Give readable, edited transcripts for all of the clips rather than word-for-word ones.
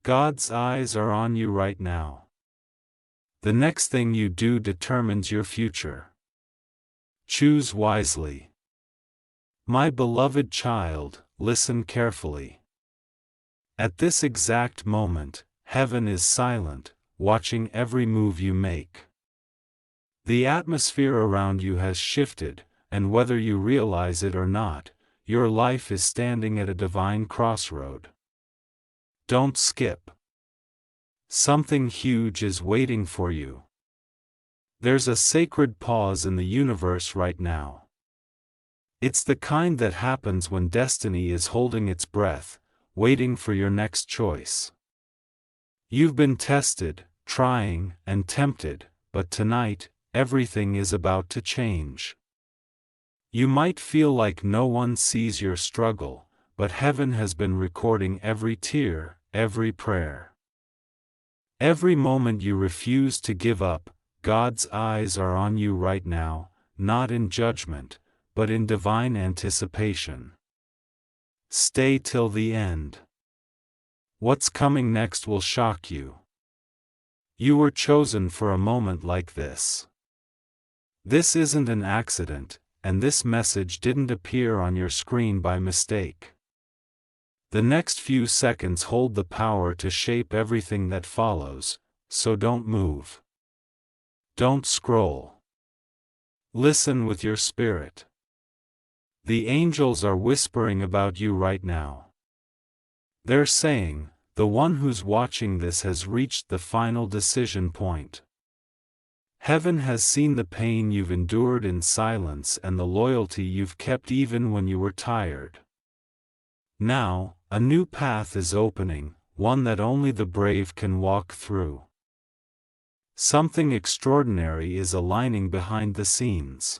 God's eyes are on you right now. The next thing you do determines your future. Choose wisely. My beloved child, listen carefully. At this exact moment, heaven is silent, watching every move you make. The atmosphere around you has shifted, and whether you realize it or not, your life is standing at a divine crossroad. Don't skip. Something huge is waiting for you. There's a sacred pause in the universe right now. It's the kind that happens when destiny is holding its breath, waiting for your next choice. You've been tested, trying, and tempted, but tonight, everything is about to change. You might feel like no one sees your struggle, but heaven has been recording every tear, every prayer. Every moment you refuse to give up, God's eyes are on you right now, not in judgment, but in divine anticipation. Stay till the end. What's coming next will shock you. You were chosen for a moment like this. This isn't an accident, and this message didn't appear on your screen by mistake. The next few seconds hold the power to shape everything that follows, so don't move. Don't scroll. Listen with your spirit. The angels are whispering about you right now. They're saying, the one who's watching this has reached the final decision point. Heaven has seen the pain you've endured in silence and the loyalty you've kept even when you were tired. Now, a new path is opening, one that only the brave can walk through. Something extraordinary is aligning behind the scenes.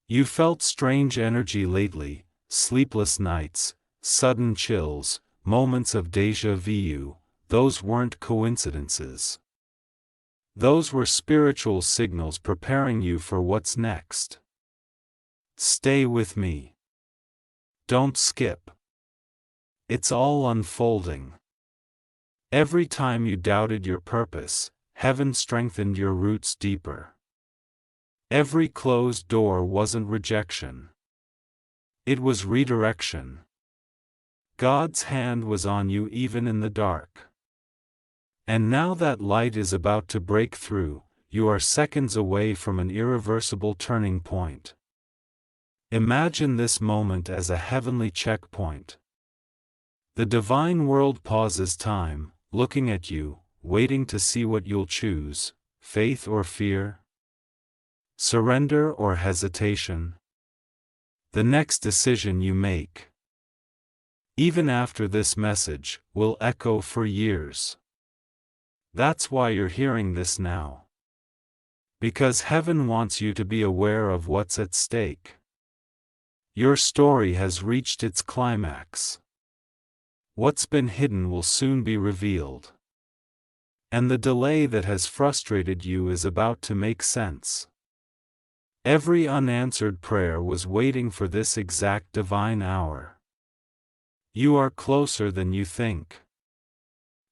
You felt strange energy lately, sleepless nights, sudden chills, moments of déjà vu. Those weren't coincidences. Those were spiritual signals preparing you for what's next. Stay with me. Don't skip. It's all unfolding. Every time you doubted your purpose, heaven strengthened your roots deeper. Every closed door wasn't rejection. It was redirection. God's hand was on you even in the dark. And now that light is about to break through, you are seconds away from an irreversible turning point. Imagine this moment as a heavenly checkpoint. The divine world pauses time, looking at you, waiting to see what you'll choose, faith or fear, surrender or hesitation. The next decision you make, even after this message, will echo for years. That's why you're hearing this now. Because heaven wants you to be aware of what's at stake. Your story has reached its climax. What's been hidden will soon be revealed. And the delay that has frustrated you is about to make sense. Every unanswered prayer was waiting for this exact divine hour. You are closer than you think.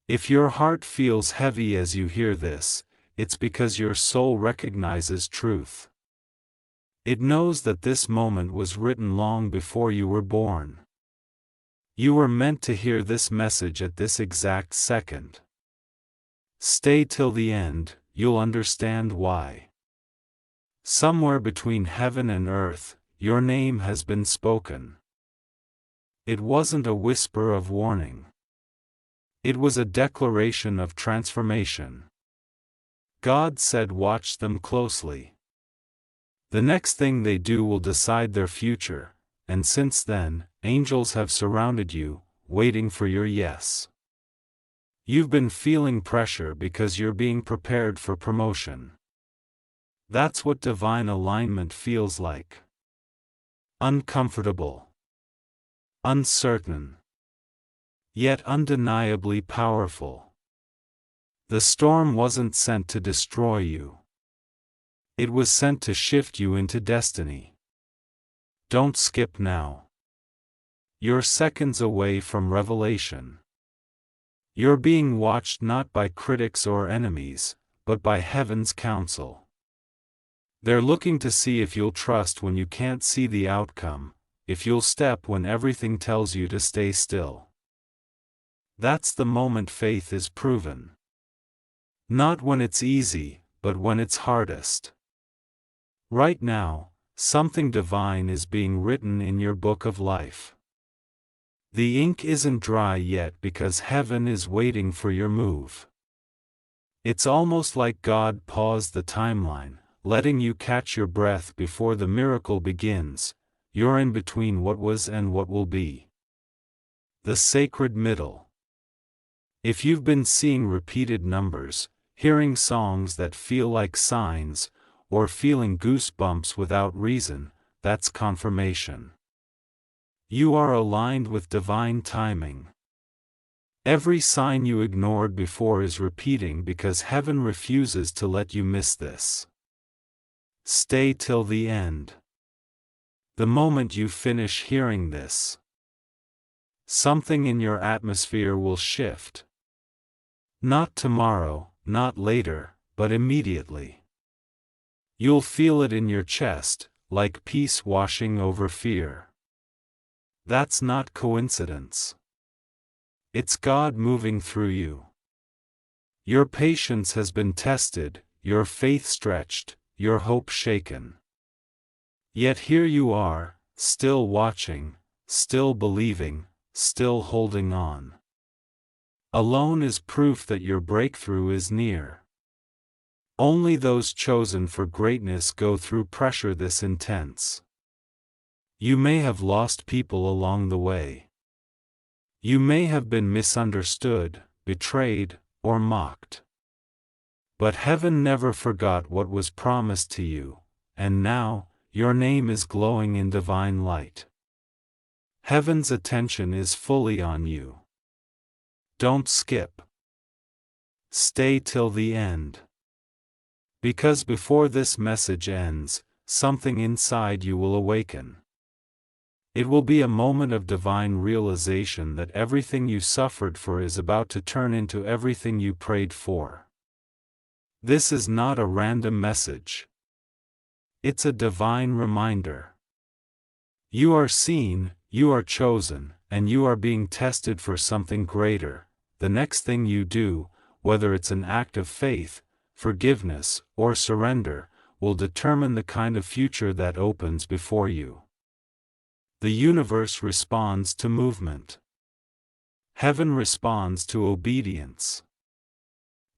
If your heart feels heavy as you hear this, it's because your soul recognizes truth. It knows that this moment was written long before you were born. You were meant to hear this message at this exact second. Stay till the end, you'll understand why. Somewhere between heaven and earth, your name has been spoken. It wasn't a whisper of warning. It was a declaration of transformation. God said, watch them closely. The next thing they do will decide their future, and since then, angels have surrounded you, waiting for your yes. You've been feeling pressure because you're being prepared for promotion. That's what divine alignment feels like. Uncomfortable. Uncertain. Yet undeniably powerful. The storm wasn't sent to destroy you. It was sent to shift you into destiny. Don't skip now. You're seconds away from revelation. You're being watched not by critics or enemies, but by heaven's counsel. They're looking to see if you'll trust when you can't see the outcome, if you'll step when everything tells you to stay still. That's the moment faith is proven. Not when it's easy, but when it's hardest. Right now, something divine is being written in your book of life. The ink isn't dry yet because heaven is waiting for your move. It's almost like God paused the timeline, letting you catch your breath before the miracle begins. You're in between what was and what will be. The sacred middle. If you've been seeing repeated numbers, hearing songs that feel like signs, or feeling goosebumps without reason, that's confirmation. You are aligned with divine timing. Every sign you ignored before is repeating because heaven refuses to let you miss this. Stay till the end. The moment you finish hearing this, something in your atmosphere will shift. Not tomorrow, not later, but immediately. You'll feel it in your chest, like peace washing over fear. That's not coincidence. It's God moving through you. Your patience has been tested, your faith stretched, your hope shaken. Yet here you are, still watching, still believing, still holding on. Alone is proof that your breakthrough is near. Only those chosen for greatness go through pressure this intense. You may have lost people along the way. You may have been misunderstood, betrayed, or mocked. But heaven never forgot what was promised to you, and now, your name is glowing in divine light. Heaven's attention is fully on you. Don't skip. Stay till the end. Because before this message ends, something inside you will awaken. It will be a moment of divine realization that everything you suffered for is about to turn into everything you prayed for. This is not a random message. It's a divine reminder. You are seen, you are chosen, and you are being tested for something greater. The next thing you do, whether it's an act of faith, forgiveness, or surrender, will determine the kind of future that opens before you. The universe responds to movement. Heaven responds to obedience.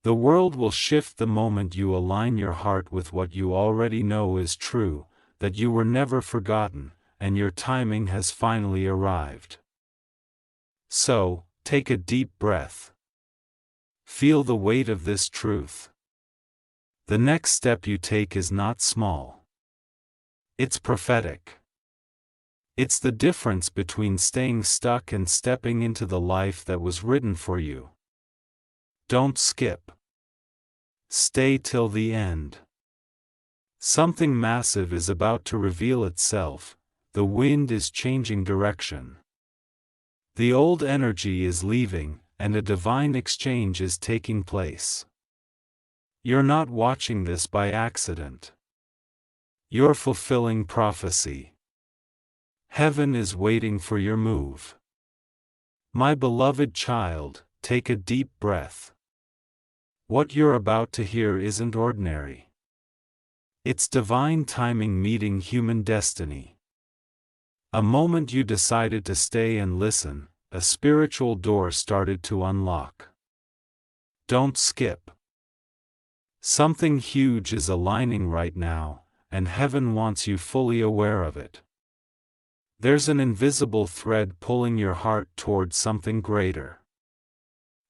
The world will shift the moment you align your heart with what you already know is true, that you were never forgotten, and your timing has finally arrived. So, take a deep breath. Feel the weight of this truth. The next step you take is not small. It's prophetic. It's the difference between staying stuck and stepping into the life that was written for you. Don't skip. Stay till the end. Something massive is about to reveal itself. The wind is changing direction. The old energy is leaving, and a divine exchange is taking place. You're not watching this by accident. You're fulfilling prophecy. Heaven is waiting for your move. My beloved child, take a deep breath. What you're about to hear isn't ordinary. It's divine timing meeting human destiny. A moment you decided to stay and listen, a spiritual door started to unlock. Don't skip. Something huge is aligning right now, and heaven wants you fully aware of it. There's an invisible thread pulling your heart toward something greater.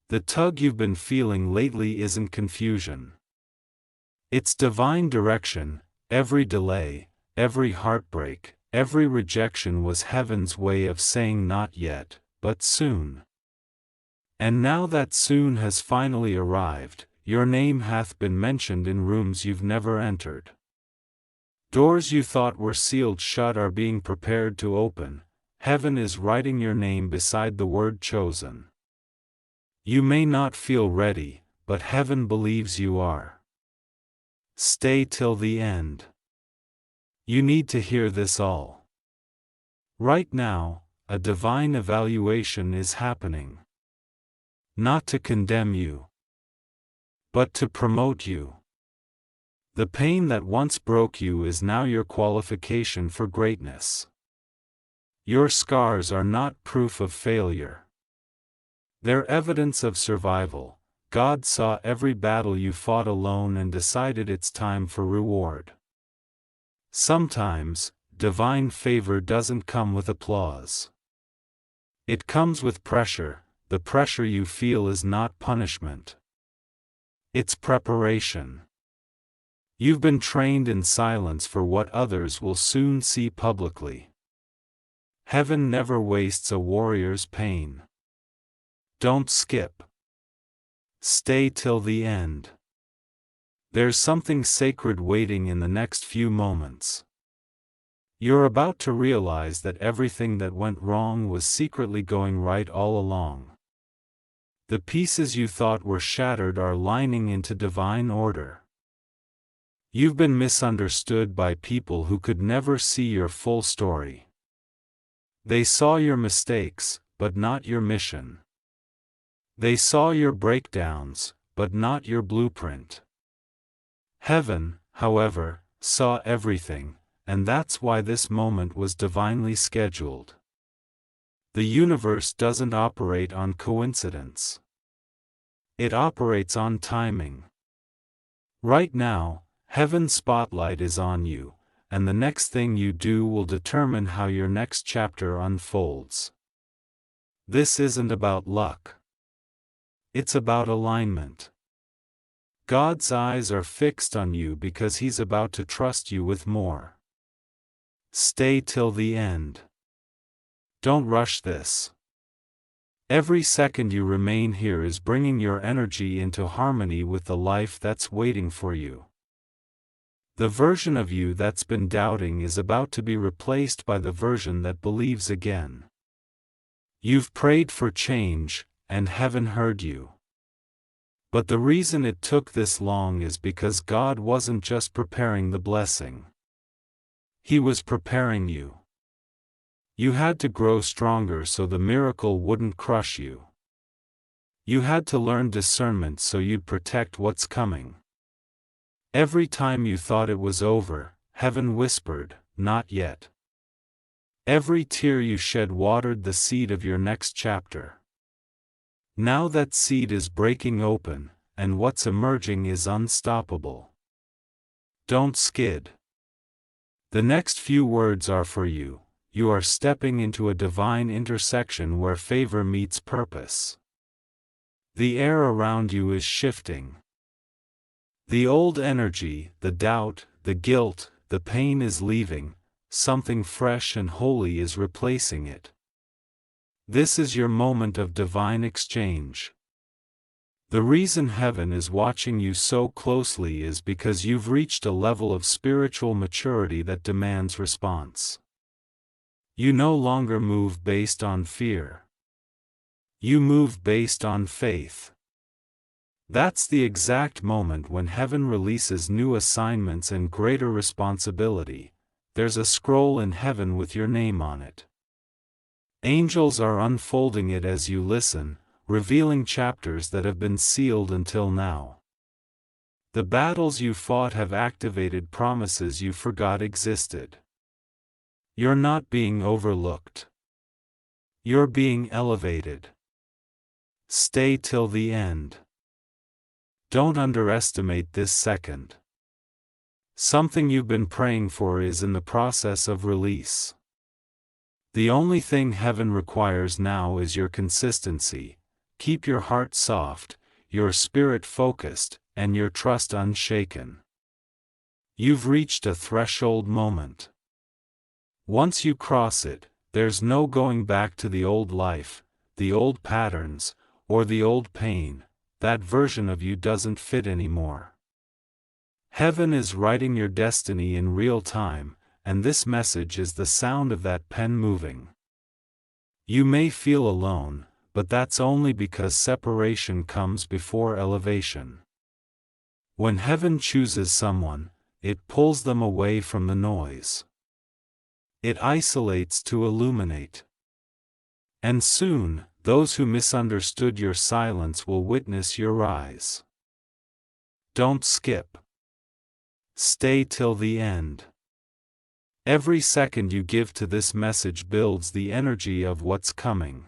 The tug you've been feeling lately isn't confusion. It's divine direction. Every delay, every heartbreak, every rejection was heaven's way of saying not yet, but soon. And now that soon has finally arrived, your name hath been mentioned in rooms you've never entered. Doors you thought were sealed shut are being prepared to open. Heaven is writing your name beside the word chosen. You may not feel ready, but heaven believes you are. Stay till the end. You need to hear this all. Right now, a divine evaluation is happening. Not to condemn you, but to promote you. The pain that once broke you is now your qualification for greatness. Your scars are not proof of failure. They're evidence of survival. God saw every battle you fought alone and decided it's time for reward. Sometimes, divine favor doesn't come with applause. It comes with pressure. The pressure you feel is not punishment. It's preparation. You've been trained in silence for what others will soon see publicly. Heaven never wastes a warrior's pain. Don't skip. Stay till the end. There's something sacred waiting in the next few moments. You're about to realize that everything that went wrong was secretly going right all along. The pieces you thought were shattered are lining into divine order. You've been misunderstood by people who could never see your full story. They saw your mistakes, but not your mission. They saw your breakdowns, but not your blueprint. Heaven, however, saw everything, and that's why this moment was divinely scheduled. The universe doesn't operate on coincidence. It operates on timing. Right now, Heaven's spotlight is on you, and the next thing you do will determine how your next chapter unfolds. This isn't about luck. It's about alignment. God's eyes are fixed on you because He's about to trust you with more. Stay till the end. Don't rush this. Every second you remain here is bringing your energy into harmony with the life that's waiting for you. The version of you that's been doubting is about to be replaced by the version that believes again. You've prayed for change, and heaven heard you. But the reason it took this long is because God wasn't just preparing the blessing. He was preparing you. You had to grow stronger so the miracle wouldn't crush you. You had to learn discernment so you'd protect what's coming. Every time you thought it was over, heaven whispered, "Not yet." Every tear you shed watered the seed of your next chapter. Now that seed is breaking open, and what's emerging is unstoppable. Don't skid. The next few words are for you. You are stepping into a divine intersection where favor meets purpose. The air around you is shifting. The old energy, the doubt, the guilt, the pain is leaving, something fresh and holy is replacing it. This is your moment of divine exchange. The reason heaven is watching you so closely is because you've reached a level of spiritual maturity that demands response. You no longer move based on fear. You move based on faith. That's the exact moment when heaven releases new assignments and greater responsibility. There's a scroll in heaven with your name on it. Angels are unfolding it as you listen, revealing chapters that have been sealed until now. The battles you fought have activated promises you forgot existed. You're not being overlooked. You're being elevated. Stay till the end. Don't underestimate this second. Something you've been praying for is in the process of release. The only thing heaven requires now is your consistency. Keep your heart soft, your spirit focused, and your trust unshaken. You've reached a threshold moment. Once you cross it, there's no going back to the old life, the old patterns, or the old pain. That version of you doesn't fit anymore. Heaven is writing your destiny in real time, and this message is the sound of that pen moving. You may feel alone, but that's only because separation comes before elevation. When heaven chooses someone, it pulls them away from the noise. It isolates to illuminate. And soon, those who misunderstood your silence will witness your rise. Don't skip. Stay till the end. Every second you give to this message builds the energy of what's coming.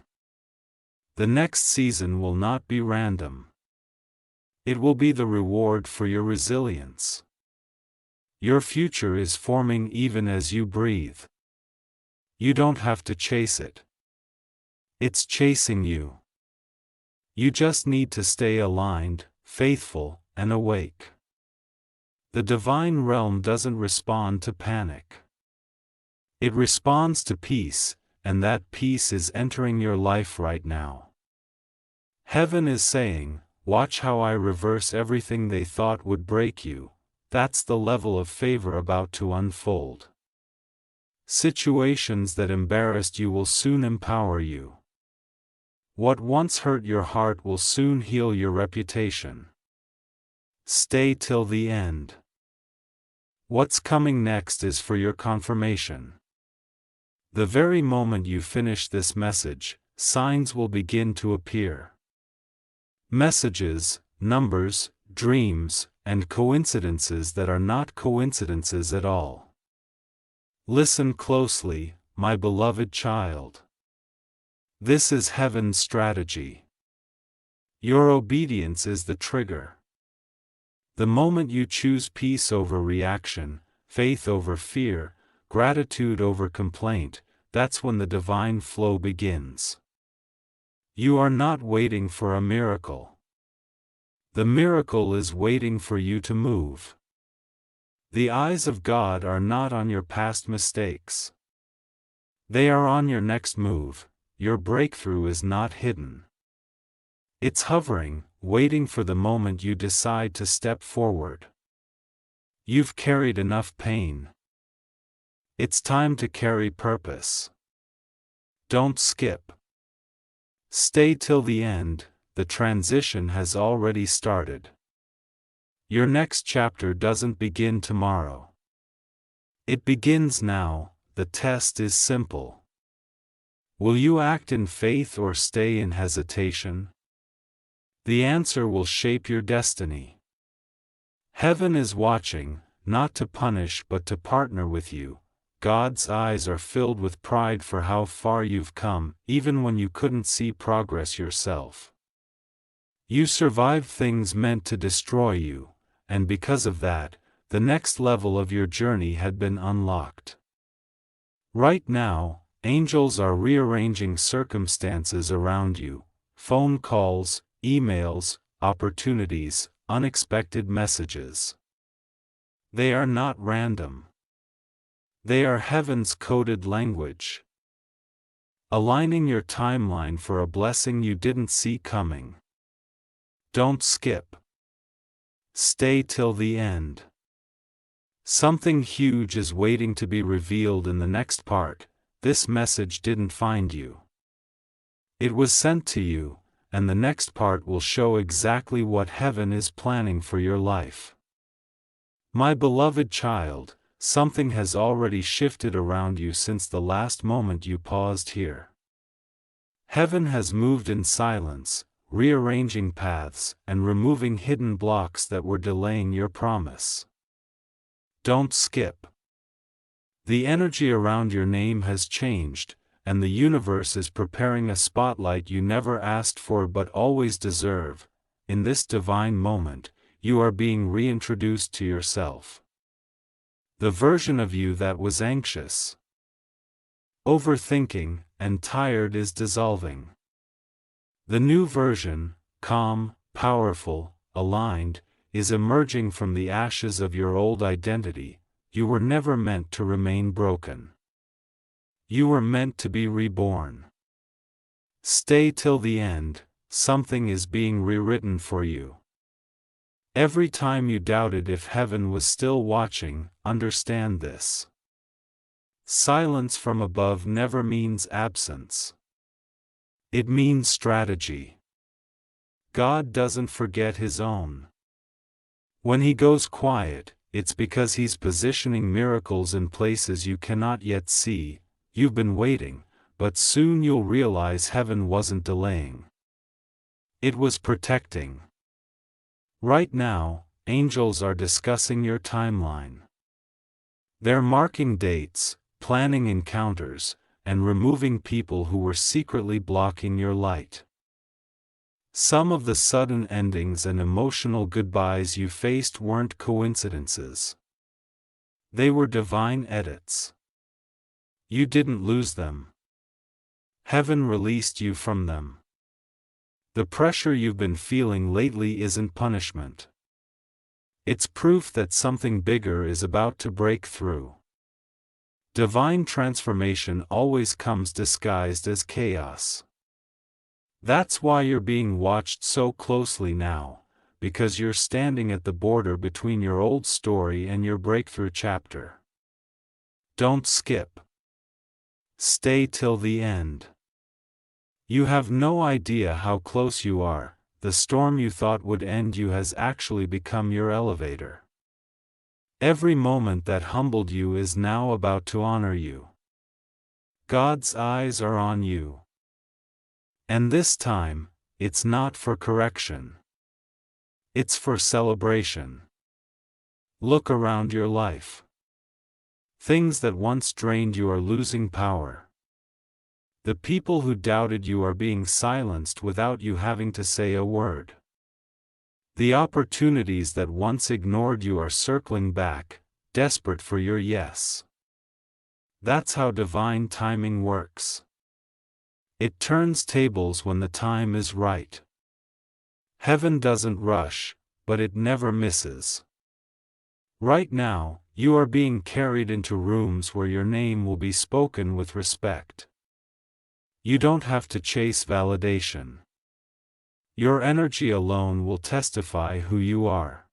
The next season will not be random. It will be the reward for your resilience. Your future is forming even as you breathe. You don't have to chase it. It's chasing you. You just need to stay aligned, faithful, and awake. The divine realm doesn't respond to panic. It responds to peace, and that peace is entering your life right now. Heaven is saying, watch how I reverse everything they thought would break you. That's the level of favor about to unfold. Situations that embarrassed you will soon empower you. What once hurt your heart will soon heal your reputation. Stay till the end. What's coming next is for your confirmation. The very moment you finish this message, signs will begin to appear. Messages, numbers, dreams, and coincidences that are not coincidences at all. Listen closely, my beloved child. This is heaven's strategy. Your obedience is the trigger. The moment you choose peace over reaction, faith over fear, gratitude over complaint, that's when the divine flow begins. You are not waiting for a miracle. The miracle is waiting for you to move. The eyes of God are not on your past mistakes. They are on your next move. Your breakthrough is not hidden. It's hovering, waiting for the moment you decide to step forward. You've carried enough pain. It's time to carry purpose. Don't skip. Stay till the end, the transition has already started. Your next chapter doesn't begin tomorrow. It begins now. The test is simple. Will you act in faith or stay in hesitation? The answer will shape your destiny. Heaven is watching, not to punish but to partner with you. God's eyes are filled with pride for how far you've come, even when you couldn't see progress yourself. You survived things meant to destroy you, and because of that, the next level of your journey had been unlocked. Right now, angels are rearranging circumstances around you: phone calls, emails, opportunities, unexpected messages. They are not random. They are heaven's coded language, aligning your timeline for a blessing you didn't see coming. Don't skip. Stay till the end. Something huge is waiting to be revealed in the next part. This message didn't find you. It was sent to you, and the next part will show exactly what heaven is planning for your life. My beloved child, something has already shifted around you since the last moment you paused here. Heaven has moved in silence, rearranging paths and removing hidden blocks that were delaying your promise. Don't skip. The energy around your name has changed, and the universe is preparing a spotlight you never asked for but always deserve. In this divine moment, you are being reintroduced to yourself. The version of you that was anxious, overthinking, and tired is dissolving. The new version, calm, powerful, aligned, is emerging from the ashes of your old identity. You were never meant to remain broken. You were meant to be reborn. Stay till the end, something is being rewritten for you. Every time you doubted if heaven was still watching, understand this. Silence from above never means absence. It means strategy. God doesn't forget His own. When He goes quiet, it's because He's positioning miracles in places you cannot yet see. You've been waiting, but soon you'll realize heaven wasn't delaying. It was protecting. Right now, angels are discussing your timeline. They're marking dates, planning encounters, and removing people who were secretly blocking your light. Some of the sudden endings and emotional goodbyes you faced weren't coincidences. They were divine edits. You didn't lose them. Heaven released you from them. The pressure you've been feeling lately isn't punishment. It's proof that something bigger is about to break through. Divine transformation always comes disguised as chaos. That's why you're being watched so closely now, because you're standing at the border between your old story and your breakthrough chapter. Don't skip. Stay till the end. You have no idea how close you are. The storm you thought would end you has actually become your elevator. Every moment that humbled you is now about to honor you. God's eyes are on you. And this time, it's not for correction. It's for celebration. Look around your life. Things that once drained you are losing power. The people who doubted you are being silenced without you having to say a word. The opportunities that once ignored you are circling back, desperate for your yes. That's how divine timing works. It turns tables when the time is right. Heaven doesn't rush, but it never misses. Right now, you are being carried into rooms where your name will be spoken with respect. You don't have to chase validation. Your energy alone will testify who you are.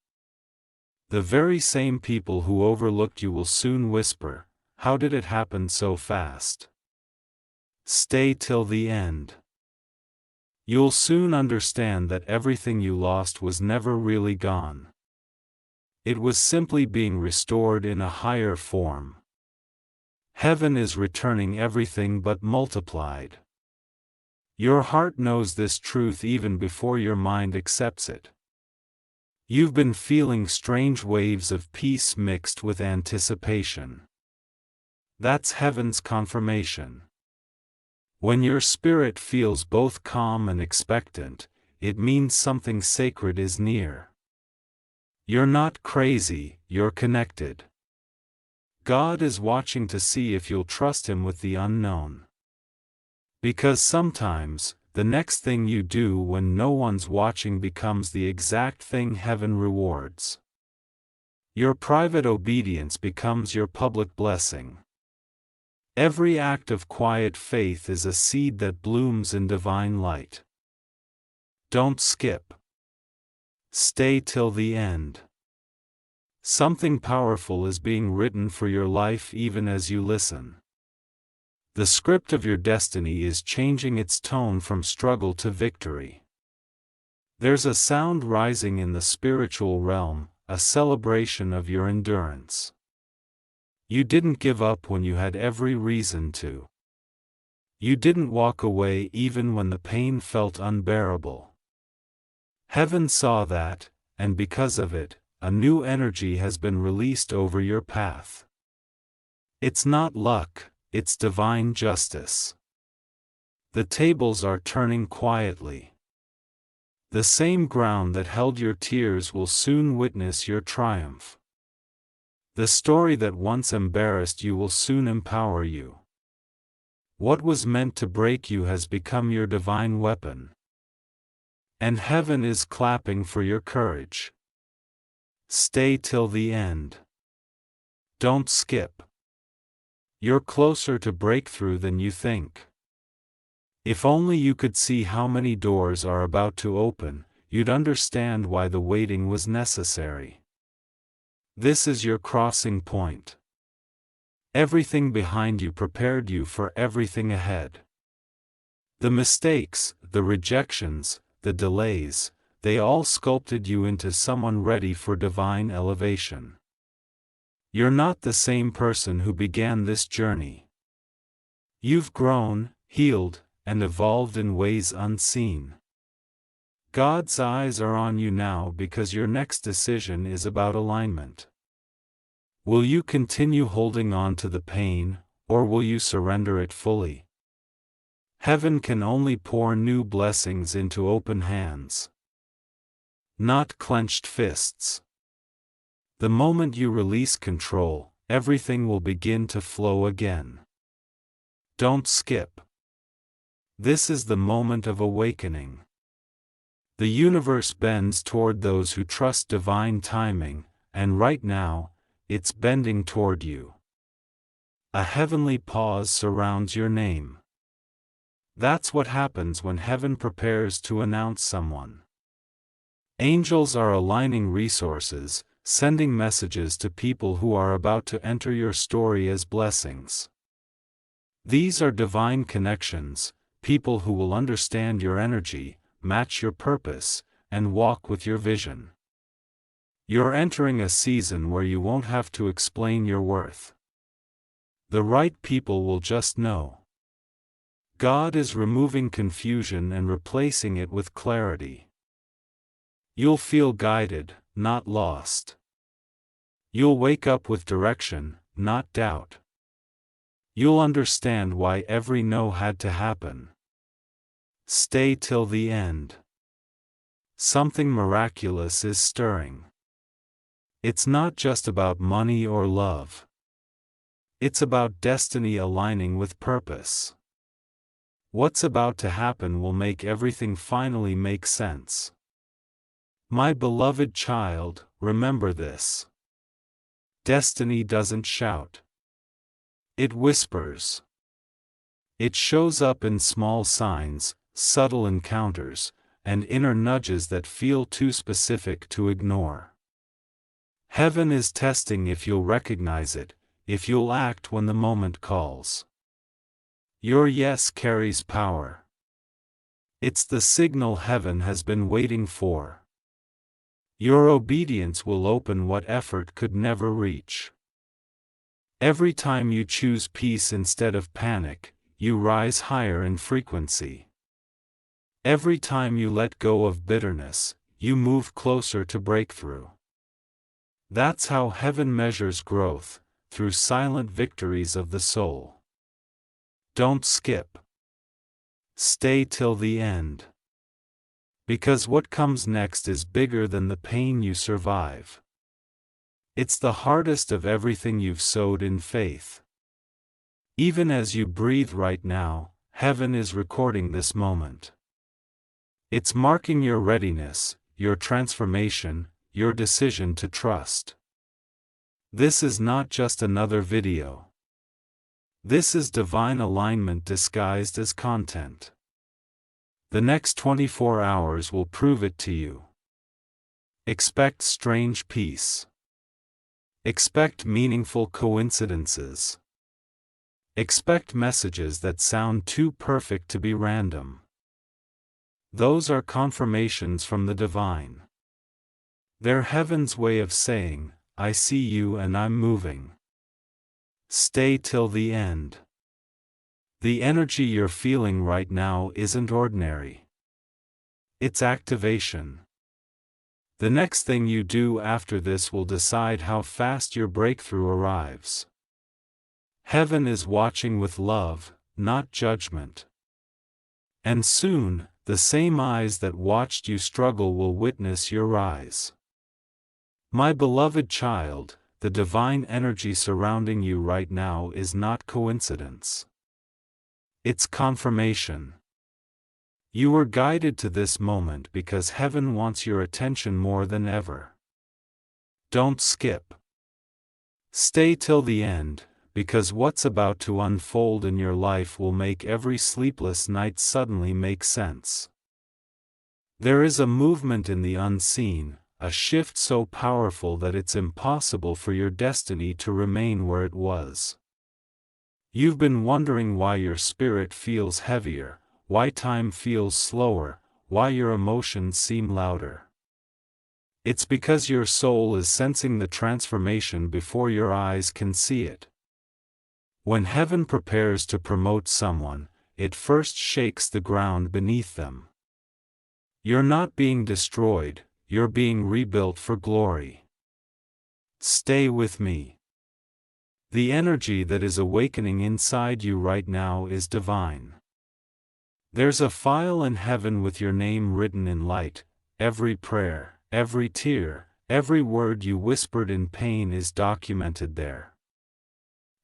The very same people who overlooked you will soon whisper, "How did it happen so fast?" Stay till the end. You'll soon understand that everything you lost was never really gone. It was simply being restored in a higher form. Heaven is returning everything but multiplied. Your heart knows this truth even before your mind accepts it. You've been feeling strange waves of peace mixed with anticipation. That's heaven's confirmation. When your spirit feels both calm and expectant, it means something sacred is near. You're not crazy, you're connected. God is watching to see if you'll trust Him with the unknown. Because sometimes, the next thing you do when no one's watching becomes the exact thing heaven rewards. Your private obedience becomes your public blessing. Every act of quiet faith is a seed that blooms in divine light. Don't skip. Stay till the end. Something powerful is being written for your life even as you listen. The script of your destiny is changing its tone from struggle to victory. There's a sound rising in the spiritual realm, a celebration of your endurance. You didn't give up when you had every reason to. You didn't walk away even when the pain felt unbearable. Heaven saw that, and because of it, a new energy has been released over your path. It's not luck, it's divine justice. The tables are turning quietly. The same ground that held your tears will soon witness your triumph. The story that once embarrassed you will soon empower you. What was meant to break you has become your divine weapon. And heaven is clapping for your courage. Stay till the end. Don't skip. You're closer to breakthrough than you think. If only you could see how many doors are about to open, you'd understand why the waiting was necessary. This is your crossing point. Everything behind you prepared you for everything ahead. The mistakes, the rejections, the delays, they all sculpted you into someone ready for divine elevation. You're not the same person who began this journey. You've grown, healed, and evolved in ways unseen. God's eyes are on you now because your next decision is about alignment. Will you continue holding on to the pain, or will you surrender it fully? Heaven can only pour new blessings into open hands, not clenched fists. The moment you release control, everything will begin to flow again. Don't skip. This is the moment of awakening. The universe bends toward those who trust divine timing, and right now, it's bending toward you. A heavenly pause surrounds your name. That's what happens when heaven prepares to announce someone. Angels are aligning resources, sending messages to people who are about to enter your story as blessings. These are divine connections, people who will understand your energy, match your purpose, and walk with your vision. You're entering a season where you won't have to explain your worth. The right people will just know. God is removing confusion and replacing it with clarity. You'll feel guided, not lost. You'll wake up with direction, not doubt. You'll understand why every no had to happen. Stay till the end. Something miraculous is stirring. It's not just about money or love. It's about destiny aligning with purpose. What's about to happen will make everything finally make sense. My beloved child, remember this. Destiny doesn't shout. It whispers. It shows up in small signs, subtle encounters, and inner nudges that feel too specific to ignore. Heaven is testing if you'll recognize it, if you'll act when the moment calls. Your yes carries power. It's the signal heaven has been waiting for. Your obedience will open what effort could never reach. Every time you choose peace instead of panic, you rise higher in frequency. Every time you let go of bitterness, you move closer to breakthrough. That's how heaven measures growth, through silent victories of the soul. Don't skip. Stay till the end. Because what comes next is bigger than the pain you survive. It's the hardest of everything you've sowed in faith. Even as you breathe right now, heaven is recording this moment. It's marking your readiness, your transformation, your decision to trust. This is not just another video. This is divine alignment disguised as content. The next 24 hours will prove it to you. Expect strange peace. Expect meaningful coincidences. Expect messages that sound too perfect to be random. Those are confirmations from the divine. They're heaven's way of saying, I see you and I'm moving. Stay till the end. The energy you're feeling right now isn't ordinary. It's activation. The next thing you do after this will decide how fast your breakthrough arrives. Heaven is watching with love, not judgment. And soon, the same eyes that watched you struggle will witness your rise. My beloved child, the divine energy surrounding you right now is not coincidence. It's confirmation. You were guided to this moment because heaven wants your attention more than ever. Don't skip. Stay till the end, because what's about to unfold in your life will make every sleepless night suddenly make sense. There is a movement in the unseen, a shift so powerful that it's impossible for your destiny to remain where it was. You've been wondering why your spirit feels heavier, why time feels slower, why your emotions seem louder. It's because your soul is sensing the transformation before your eyes can see it. When heaven prepares to promote someone, it first shakes the ground beneath them. You're not being destroyed, you're being rebuilt for glory. Stay with me. The energy that is awakening inside you right now is divine. There's a file in heaven with your name written in light. Every prayer, every tear, every word you whispered in pain is documented there.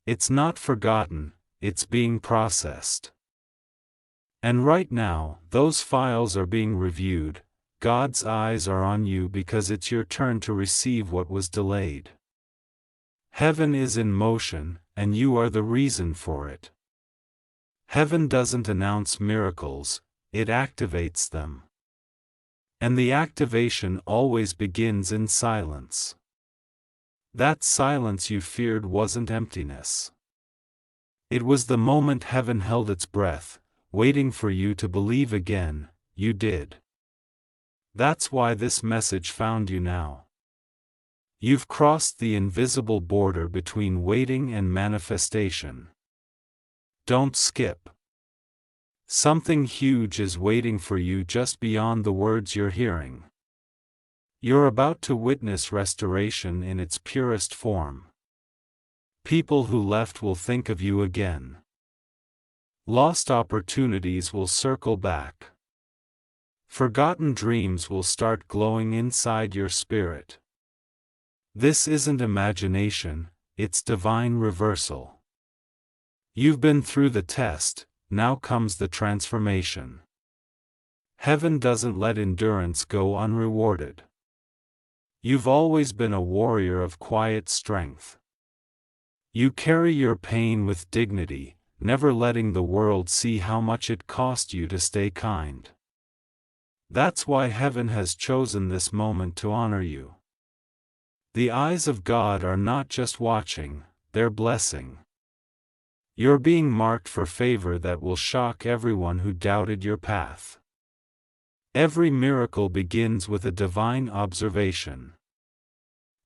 It's not forgotten, it's being processed. And right now, those files are being reviewed. God's eyes are on you because it's your turn to receive what was delayed. Heaven is in motion, and you are the reason for it. Heaven doesn't announce miracles, it activates them. And the activation always begins in silence. That silence you feared wasn't emptiness. It was the moment heaven held its breath, waiting for you to believe again. You did. That's why this message found you now. You've crossed the invisible border between waiting and manifestation. Don't skip. Something huge is waiting for you just beyond the words you're hearing. You're about to witness restoration in its purest form. People who left will think of you again. Lost opportunities will circle back. Forgotten dreams will start glowing inside your spirit. This isn't imagination, it's divine reversal. You've been through the test, now comes the transformation. Heaven doesn't let endurance go unrewarded. You've always been a warrior of quiet strength. You carry your pain with dignity, never letting the world see how much it cost you to stay kind. That's why heaven has chosen this moment to honor you. The eyes of God are not just watching, they're blessing. You're being marked for favor that will shock everyone who doubted your path. Every miracle begins with a divine observation.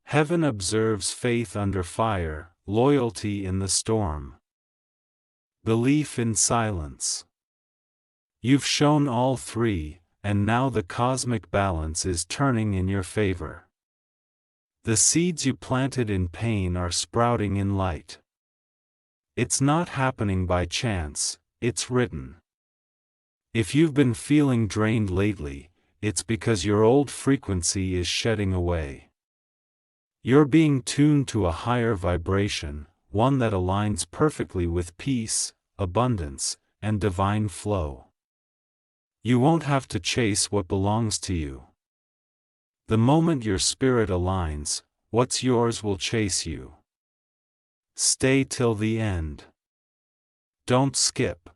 Heaven observes faith under fire, loyalty in the storm, belief in silence. You've shown all three, and now the cosmic balance is turning in your favor. The seeds you planted in pain are sprouting in light. It's not happening by chance, it's written. If you've been feeling drained lately, it's because your old frequency is shedding away. You're being tuned to a higher vibration, one that aligns perfectly with peace, abundance, and divine flow. You won't have to chase what belongs to you. The moment your spirit aligns, what's yours will chase you. Stay till the end. Don't skip.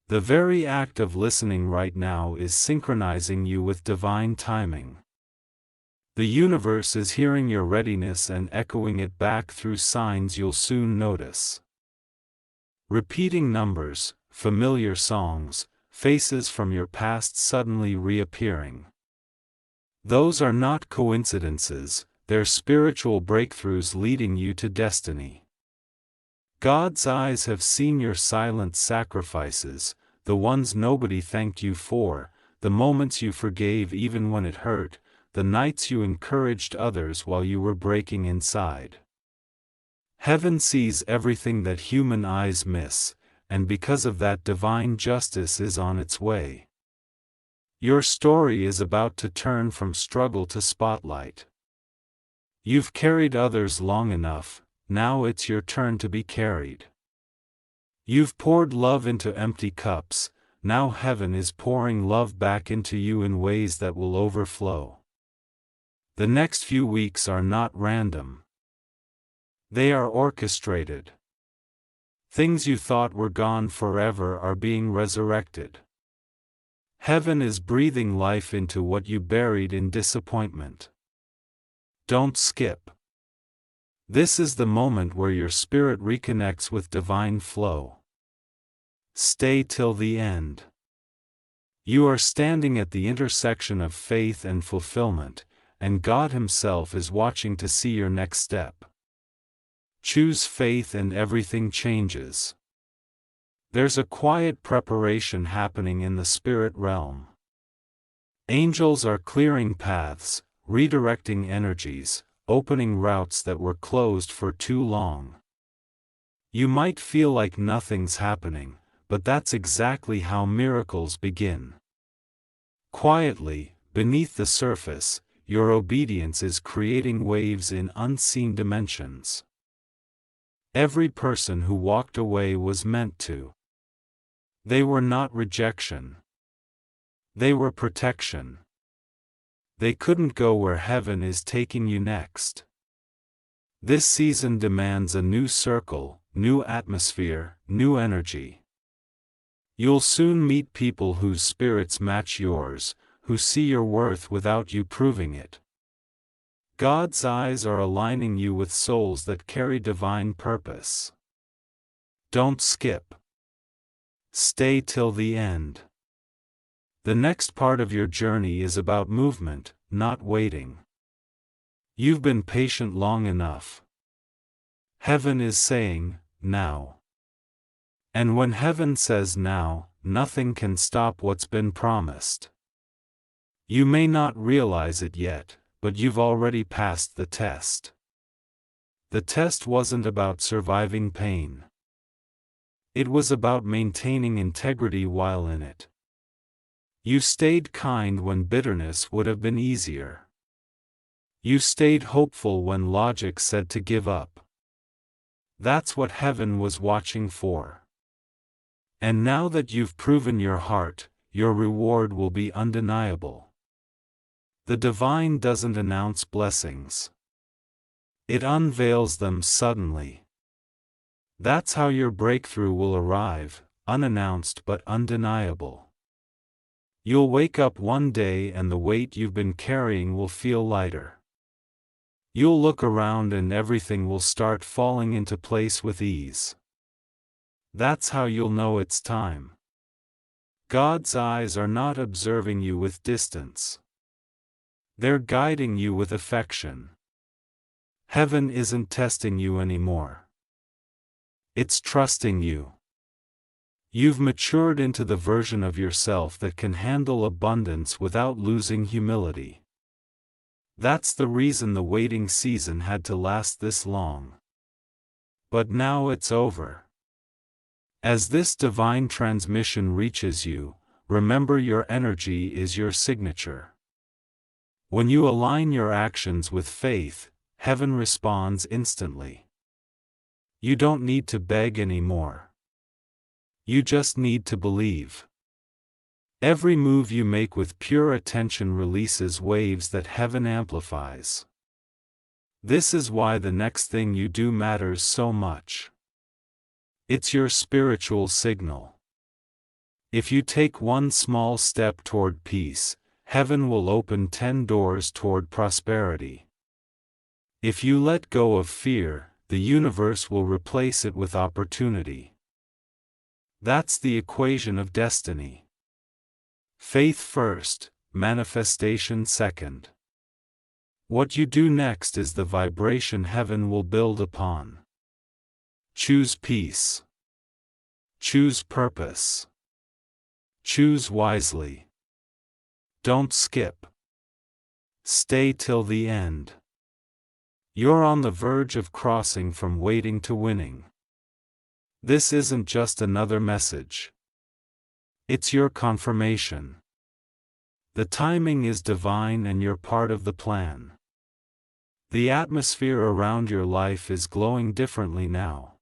The very act of listening right now is synchronizing you with divine timing. The universe is hearing your readiness and echoing it back through signs you'll soon notice. Repeating numbers, familiar songs, faces from your past suddenly reappearing. Those are not coincidences, they're spiritual breakthroughs leading you to destiny. God's eyes have seen your silent sacrifices, the ones nobody thanked you for, the moments you forgave even when it hurt, the nights you encouraged others while you were breaking inside. Heaven sees everything that human eyes miss, and because of that divine justice is on its way. Your story is about to turn from struggle to spotlight. You've carried others long enough, now it's your turn to be carried. You've poured love into empty cups, now heaven is pouring love back into you in ways that will overflow. The next few weeks are not random. They are orchestrated. Things you thought were gone forever are being resurrected. Heaven is breathing life into what you buried in disappointment. Don't skip. This is the moment where your spirit reconnects with divine flow. Stay till the end. You are standing at the intersection of faith and fulfillment, and God Himself is watching to see your next step. Choose faith and everything changes. There's a quiet preparation happening in the spirit realm. Angels are clearing paths, redirecting energies, opening routes that were closed for too long. You might feel like nothing's happening, but that's exactly how miracles begin. Quietly, beneath the surface, your obedience is creating waves in unseen dimensions. Every person who walked away was meant to. They were not rejection. They were protection. They couldn't go where heaven is taking you next. This season demands a new circle, new atmosphere, new energy. You'll soon meet people whose spirits match yours, who see your worth without you proving it. God's eyes are aligning you with souls that carry divine purpose. Don't skip. Stay till the end. The next part of your journey is about movement, not waiting. You've been patient long enough. Heaven is saying, now. And when heaven says now, nothing can stop what's been promised. You may not realize it yet, but you've already passed the test. The test wasn't about surviving pain. It was about maintaining integrity while in it. You stayed kind when bitterness would have been easier. You stayed hopeful when logic said to give up. That's what heaven was watching for. And now that you've proven your heart, your reward will be undeniable. The divine doesn't announce blessings. It unveils them suddenly. That's how your breakthrough will arrive, unannounced but undeniable. You'll wake up one day and the weight you've been carrying will feel lighter. You'll look around and everything will start falling into place with ease. That's how you'll know it's time. God's eyes are not observing you with distance. They're guiding you with affection. Heaven isn't testing you anymore. It's trusting you. You've matured into the version of yourself that can handle abundance without losing humility. That's the reason the waiting season had to last this long. But now it's over. As this divine transmission reaches you, remember your energy is your signature. When you align your actions with faith, heaven responds instantly. You don't need to beg anymore. You just need to believe. Every move you make with pure attention releases waves that heaven amplifies. This is why the next thing you do matters so much. It's your spiritual signal. If you take one small step toward peace, heaven will open 10 doors toward prosperity. If you let go of fear, the universe will replace it with opportunity. That's the equation of destiny. Faith first, manifestation second. What you do next is the vibration heaven will build upon. Choose peace. Choose purpose. Choose wisely. Don't skip. Stay till the end. You're on the verge of crossing from waiting to winning. This isn't just another message. It's your confirmation. The timing is divine and you're part of the plan. The atmosphere around your life is glowing differently now.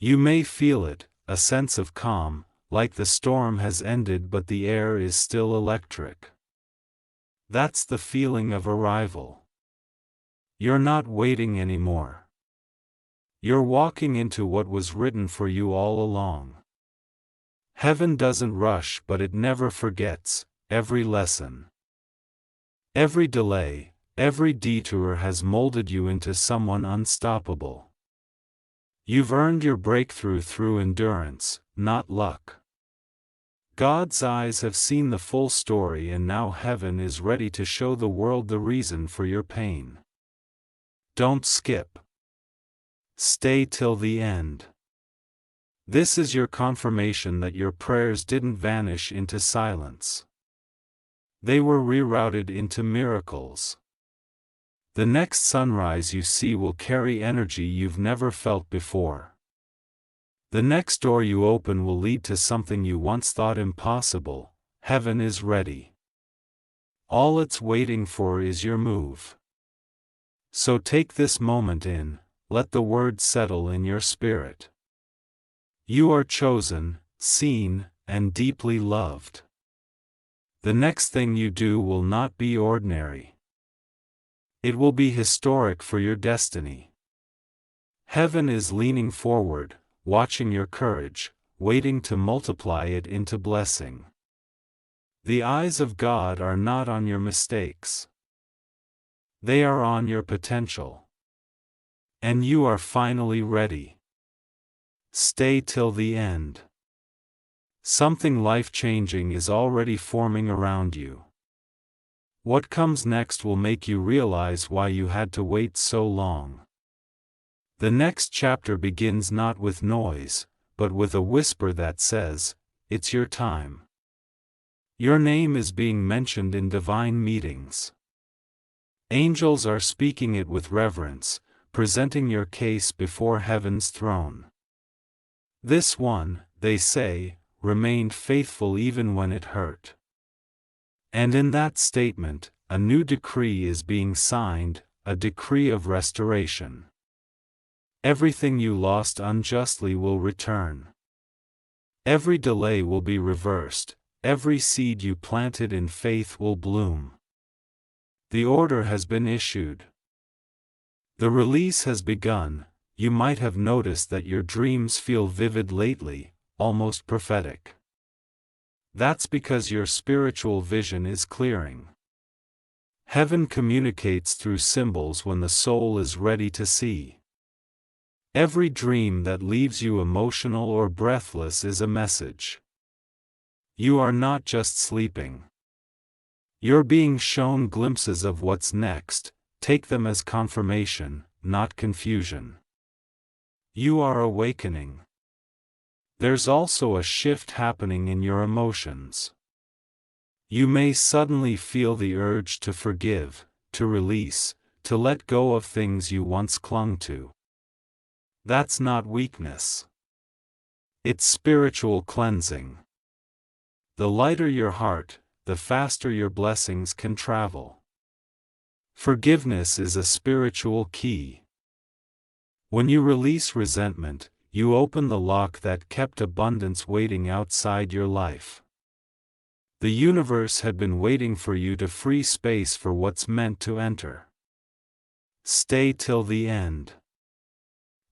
You may feel it, a sense of calm, like the storm has ended but the air is still electric. That's the feeling of arrival. You're not waiting anymore. You're walking into what was written for you all along. Heaven doesn't rush, but it never forgets. Every lesson, every delay, every detour has molded you into someone unstoppable. You've earned your breakthrough through endurance, not luck. God's eyes have seen the full story, and now heaven is ready to show the world the reason for your pain. Don't skip. Stay till the end. This is your confirmation that your prayers didn't vanish into silence. They were rerouted into miracles. The next sunrise you see will carry energy you've never felt before. The next door you open will lead to something you once thought impossible. Heaven is ready. All it's waiting for is your move. So take this moment in, let the word settle in your spirit. You are chosen, seen, and deeply loved. The next thing you do will not be ordinary. It will be historic for your destiny. Heaven is leaning forward, watching your courage, waiting to multiply it into blessing. The eyes of God are not on your mistakes. They are on your potential. And you are finally ready. Stay till the end. Something life-changing is already forming around you. What comes next will make you realize why you had to wait so long. The next chapter begins not with noise, but with a whisper that says, "It's your time." Your name is being mentioned in divine meetings. Angels are speaking it with reverence, presenting your case before heaven's throne. This one, they say, remained faithful even when it hurt. And in that statement, a new decree is being signed, a decree of restoration. Everything you lost unjustly will return. Every delay will be reversed, every seed you planted in faith will bloom. The order has been issued. The release has begun. You might have noticed that your dreams feel vivid lately, almost prophetic. That's because your spiritual vision is clearing. Heaven communicates through symbols when the soul is ready to see. Every dream that leaves you emotional or breathless is a message. You are not just sleeping. You're being shown glimpses of what's next. Take them as confirmation, not confusion. You are awakening. There's also a shift happening in your emotions. You may suddenly feel the urge to forgive, to release, to let go of things you once clung to. That's not weakness. It's spiritual cleansing. The lighter your heart, the faster your blessings can travel. Forgiveness is a spiritual key. When you release resentment, you open the lock that kept abundance waiting outside your life. The universe had been waiting for you to free space for what's meant to enter. Stay till the end.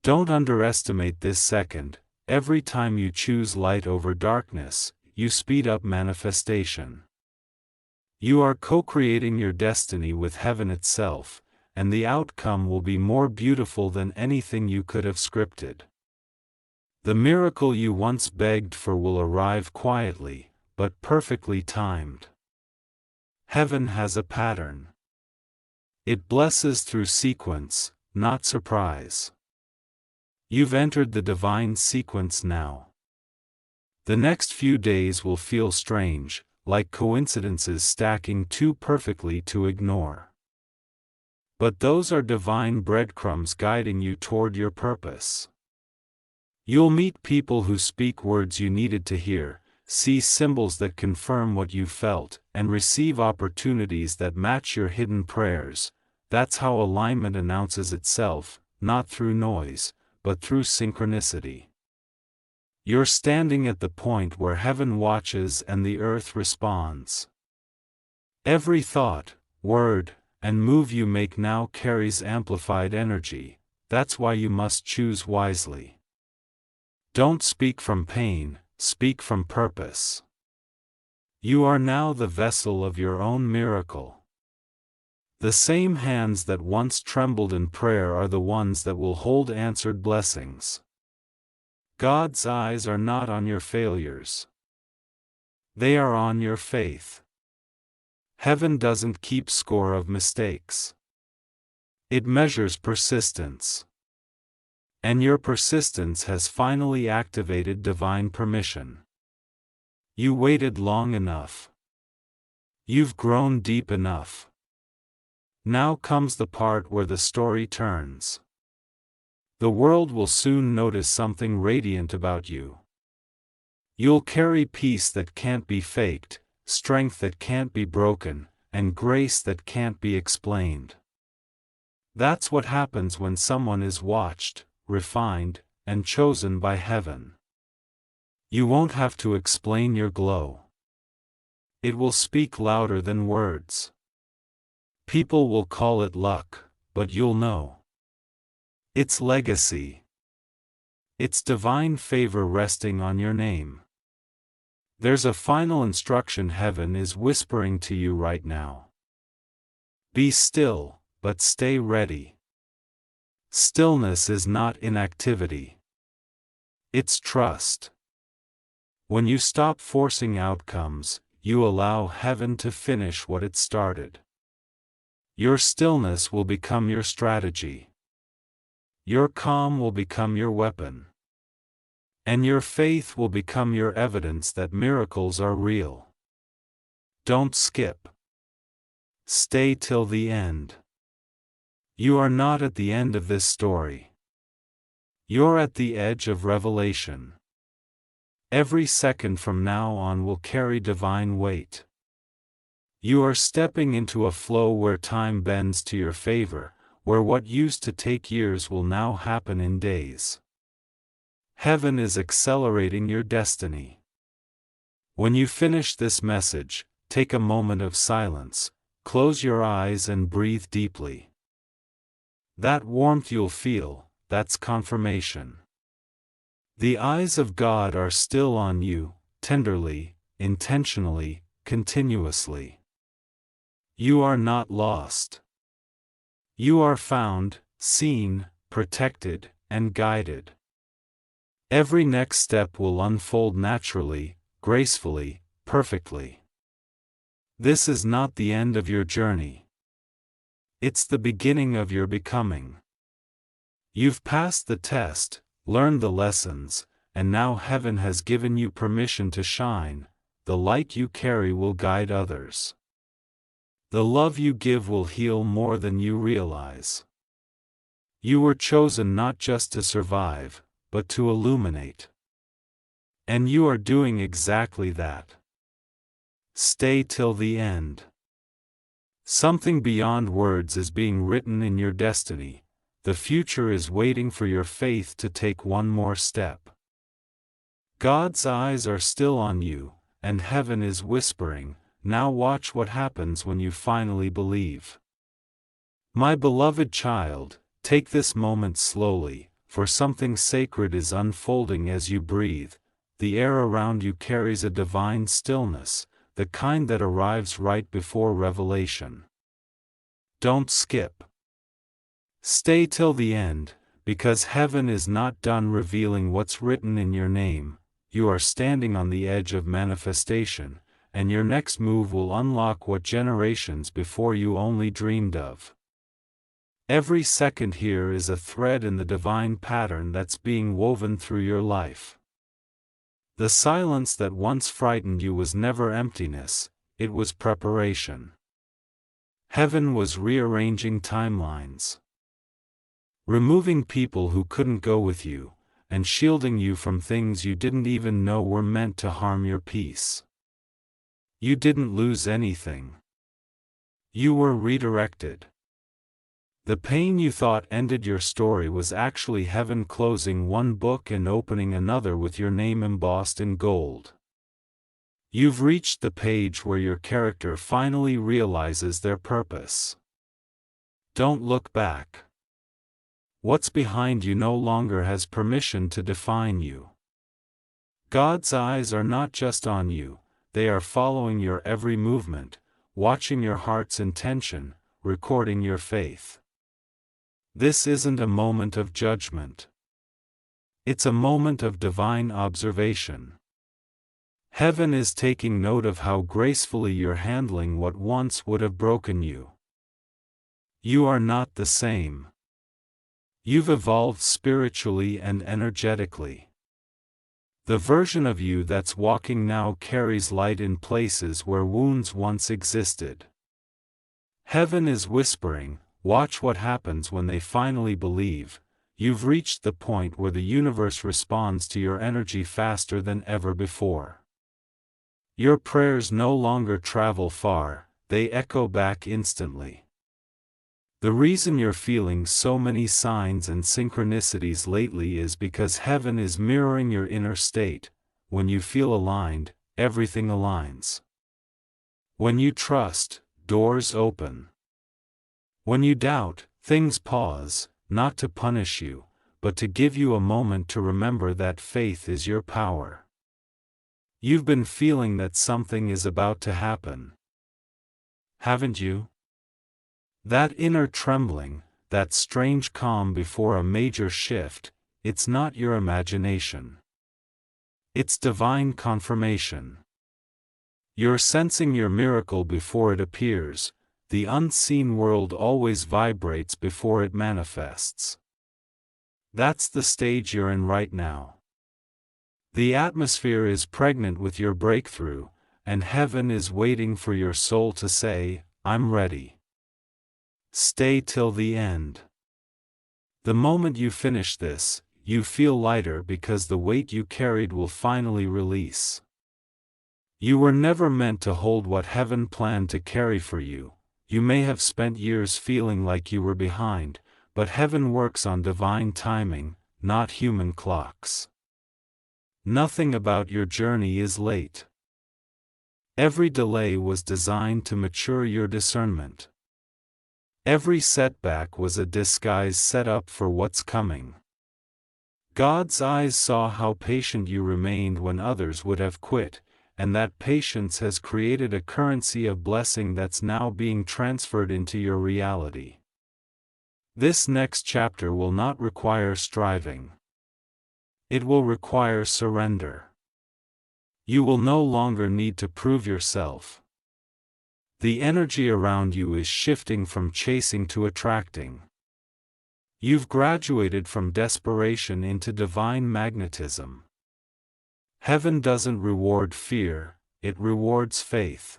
Don't underestimate this second. Every time you choose light over darkness, you speed up manifestation. You are co-creating your destiny with heaven itself, and the outcome will be more beautiful than anything you could have scripted. The miracle you once begged for will arrive quietly, but perfectly timed. Heaven has a pattern. It blesses through sequence, not surprise. You've entered the divine sequence now. The next few days will feel strange, like coincidences stacking too perfectly to ignore. But those are divine breadcrumbs guiding you toward your purpose. You'll meet people who speak words you needed to hear, see symbols that confirm what you felt, and receive opportunities that match your hidden prayers. That's how alignment announces itself, not through noise, but through synchronicity. You're standing at the point where heaven watches and the earth responds. Every thought, word, and move you make now carries amplified energy. That's why you must choose wisely. Don't speak from pain, speak from purpose. You are now the vessel of your own miracle. The same hands that once trembled in prayer are the ones that will hold answered blessings. God's eyes are not on your failures. They are on your faith. Heaven doesn't keep score of mistakes. It measures persistence. And your persistence has finally activated divine permission. You waited long enough. You've grown deep enough. Now comes the part where the story turns. The world will soon notice something radiant about you. You'll carry peace that can't be faked, strength that can't be broken, and grace that can't be explained. That's what happens when someone is watched, refined, and chosen by heaven. You won't have to explain your glow. It will speak louder than words. People will call it luck, but you'll know. It's legacy. It's divine favor resting on your name. There's a final instruction heaven is whispering to you right now. Be still, but stay ready. Stillness is not inactivity. It's trust. When you stop forcing outcomes, you allow heaven to finish what it started. Your stillness will become your strategy. Your calm will become your weapon. And your faith will become your evidence that miracles are real. Don't skip. Stay till the end. You are not at the end of this story. You're at the edge of revelation. Every second from now on will carry divine weight. You are stepping into a flow where time bends to your favor, where what used to take years will now happen in days. Heaven is accelerating your destiny. When you finish this message, take a moment of silence, close your eyes and breathe deeply. That warmth you'll feel, that's confirmation. The eyes of God are still on you, tenderly, intentionally, continuously. You are not lost. You are found, seen, protected, and guided. Every next step will unfold naturally, gracefully, perfectly. This is not the end of your journey. It's the beginning of your becoming. You've passed the test, learned the lessons, and now heaven has given you permission to shine. The light you carry will guide others. The love you give will heal more than you realize. You were chosen not just to survive, but to illuminate. And you are doing exactly that. Stay till the end. Something beyond words is being written in your destiny. The future is waiting for your faith to take one more step. God's eyes are still on you, and heaven is whispering, now watch what happens when you finally believe. My beloved child, take this moment slowly, for something sacred is unfolding as you breathe. The air around you carries a divine stillness, the kind that arrives right before revelation. Don't skip. Stay till the end, because heaven is not done revealing what's written in your name. You are standing on the edge of manifestation, and your next move will unlock what generations before you only dreamed of. Every second here is a thread in the divine pattern that's being woven through your life. The silence that once frightened you was never emptiness, it was preparation. Heaven was rearranging timelines. Removing people who couldn't go with you, and shielding you from things you didn't even know were meant to harm your peace. You didn't lose anything. You were redirected. The pain you thought ended your story was actually heaven closing one book and opening another with your name embossed in gold. You've reached the page where your character finally realizes their purpose. Don't look back. What's behind you no longer has permission to define you. God's eyes are not just on you, they are following your every movement, watching your heart's intention, recording your faith. This isn't a moment of judgment. It's a moment of divine observation. Heaven is taking note of how gracefully you're handling what once would have broken you. You are not the same. You've evolved spiritually and energetically. The version of you that's walking now carries light in places where wounds once existed. Heaven is whispering, watch what happens when they finally believe. You've reached the point where the universe responds to your energy faster than ever before. Your prayers no longer travel far, they echo back instantly. The reason you're feeling so many signs and synchronicities lately is because heaven is mirroring your inner state. When you feel aligned, everything aligns. When you trust, doors open. When you doubt, things pause, not to punish you, but to give you a moment to remember that faith is your power. You've been feeling that something is about to happen. Haven't you? That inner trembling, that strange calm before a major shift, it's not your imagination. It's divine confirmation. You're sensing your miracle before it appears. The unseen world always vibrates before it manifests. That's the stage you're in right now. The atmosphere is pregnant with your breakthrough, and heaven is waiting for your soul to say, I'm ready. Stay till the end. The moment you finish this, you feel lighter because the weight you carried will finally release. You were never meant to hold what heaven planned to carry for you. You may have spent years feeling like you were behind, but heaven works on divine timing, not human clocks. Nothing about your journey is late. Every delay was designed to mature your discernment. Every setback was a disguise set up for what's coming. God's eyes saw how patient you remained when others would have quit, and that patience has created a currency of blessing that's now being transferred into your reality. This next chapter will not require striving. It will require surrender. You will no longer need to prove yourself. The energy around you is shifting from chasing to attracting. You've graduated from desperation into divine magnetism. Heaven doesn't reward fear, it rewards faith.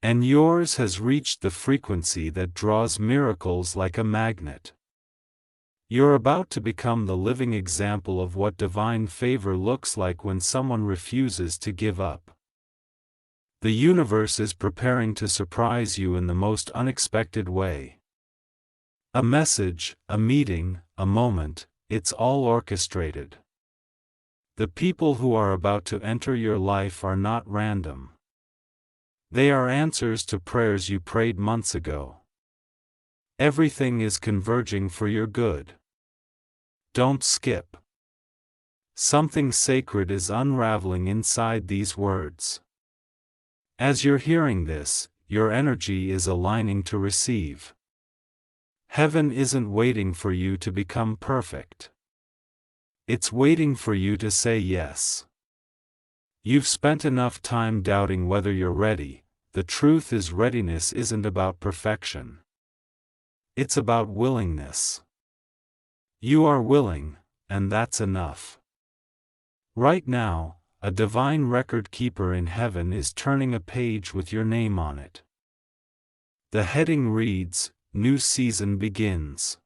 And yours has reached the frequency that draws miracles like a magnet. You're about to become the living example of what divine favor looks like when someone refuses to give up. The universe is preparing to surprise you in the most unexpected way. A message, a meeting, a moment, it's all orchestrated. The people who are about to enter your life are not random. They are answers to prayers you prayed months ago. Everything is converging for your good. Don't skip. Something sacred is unraveling inside these words. As you're hearing this, your energy is aligning to receive. Heaven isn't waiting for you to become perfect. It's waiting for you to say yes. You've spent enough time doubting whether you're ready. The truth is, readiness isn't about perfection. It's about willingness. You are willing, and that's enough. Right now, a divine record keeper in heaven is turning a page with your name on it. The heading reads, New Season Begins.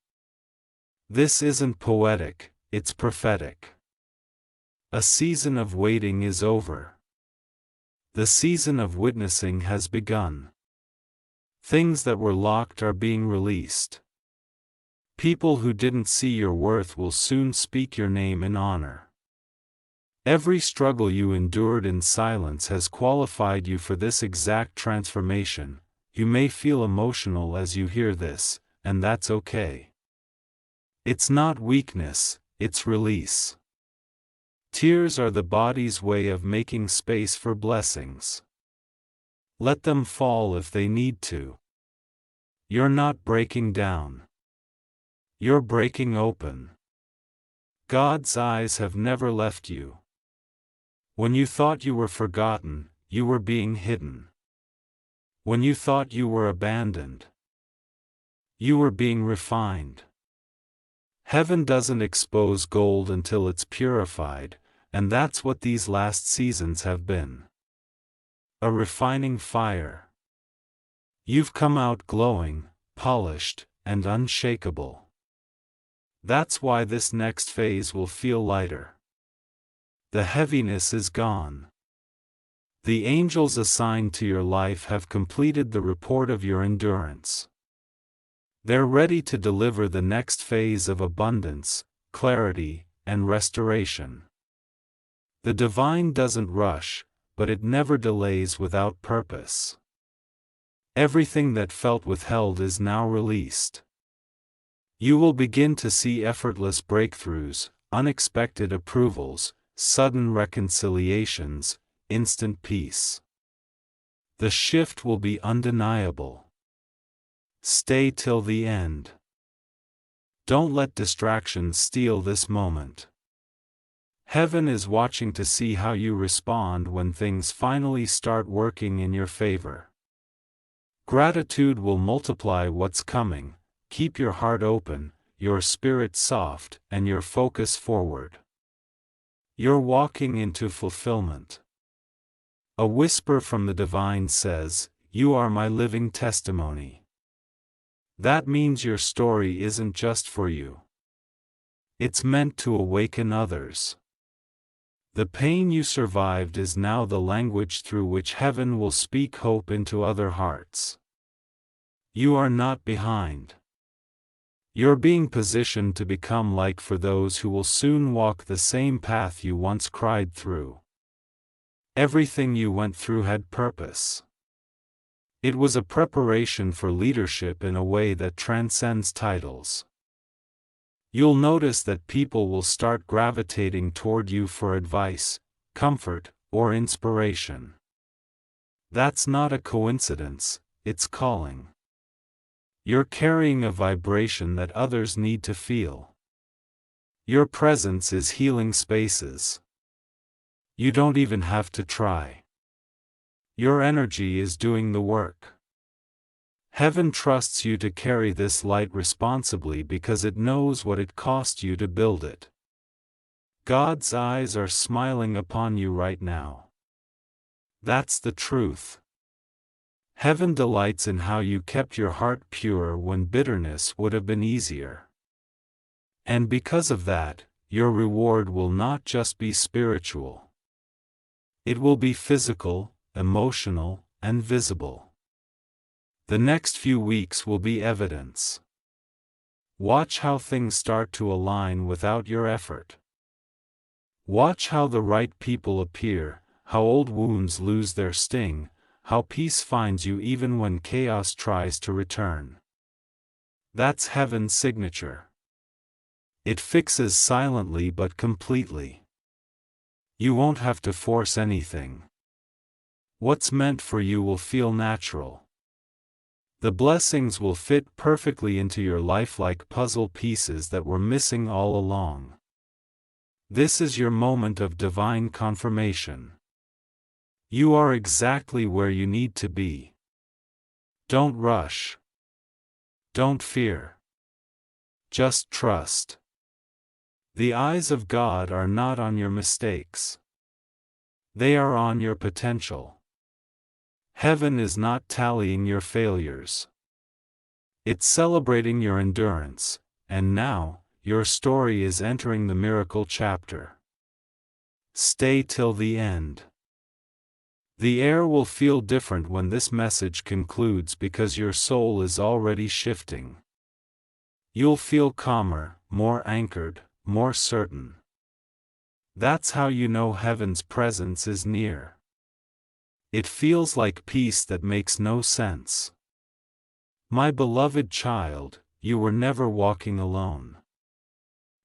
This isn't poetic, it's prophetic. A season of waiting is over. The season of witnessing has begun. Things that were locked are being released. People who didn't see your worth will soon speak your name in honor. Every struggle you endured in silence has qualified you for this exact transformation. You may feel emotional as you hear this, and that's okay. It's not weakness, it's release. Tears are the body's way of making space for blessings. Let them fall if they need to. You're not breaking down. You're breaking open. God's eyes have never left you. When you thought you were forgotten, you were being hidden. When you thought you were abandoned, you were being refined. Heaven doesn't expose gold until it's purified, and that's what these last seasons have been. A refining fire. You've come out glowing, polished, and unshakable. That's why this next phase will feel lighter. The heaviness is gone. The angels assigned to your life have completed the report of your endurance. They're ready to deliver the next phase of abundance, clarity, and restoration. The divine doesn't rush, but it never delays without purpose. Everything that felt withheld is now released. You will begin to see effortless breakthroughs, unexpected approvals, sudden reconciliations, instant peace. The shift will be undeniable. Stay till the end. Don't let distractions steal this moment. Heaven is watching to see how you respond when things finally start working in your favor. Gratitude will multiply what's coming. Keep your heart open, your spirit soft, and your focus forward. You're walking into fulfillment. A whisper from the divine says, "You are my living testimony." That means your story isn't just for you. It's meant to awaken others. The pain you survived is now the language through which heaven will speak hope into other hearts. You are not behind. You're being positioned to become light for those who will soon walk the same path you once cried through. Everything you went through had purpose. It was a preparation for leadership in a way that transcends titles. You'll notice that people will start gravitating toward you for advice, comfort, or inspiration. That's not a coincidence, it's calling. You're carrying a vibration that others need to feel. Your presence is healing spaces. You don't even have to try. Your energy is doing the work. Heaven trusts you to carry this light responsibly because it knows what it cost you to build it. God's eyes are smiling upon you right now. That's the truth. Heaven delights in how you kept your heart pure when bitterness would have been easier. And because of that, your reward will not just be spiritual. It will be physical, emotional, and visible. The next few weeks will be evidence. Watch how things start to align without your effort. Watch how the right people appear, how old wounds lose their sting, how peace finds you even when chaos tries to return. That's heaven's signature. It fixes silently but completely. You won't have to force anything. What's meant for you will feel natural. The blessings will fit perfectly into your life like puzzle pieces that were missing all along. This is your moment of divine confirmation. You are exactly where you need to be. Don't rush. Don't fear. Just trust. The eyes of God are not on your mistakes. They are on your potential. Heaven is not tallying your failures. It's celebrating your endurance, and now, your story is entering the miracle chapter. Stay till the end. The air will feel different when this message concludes because your soul is already shifting. You'll feel calmer, more anchored, more certain. That's how you know heaven's presence is near. It feels like peace that makes no sense. My beloved child, you were never walking alone.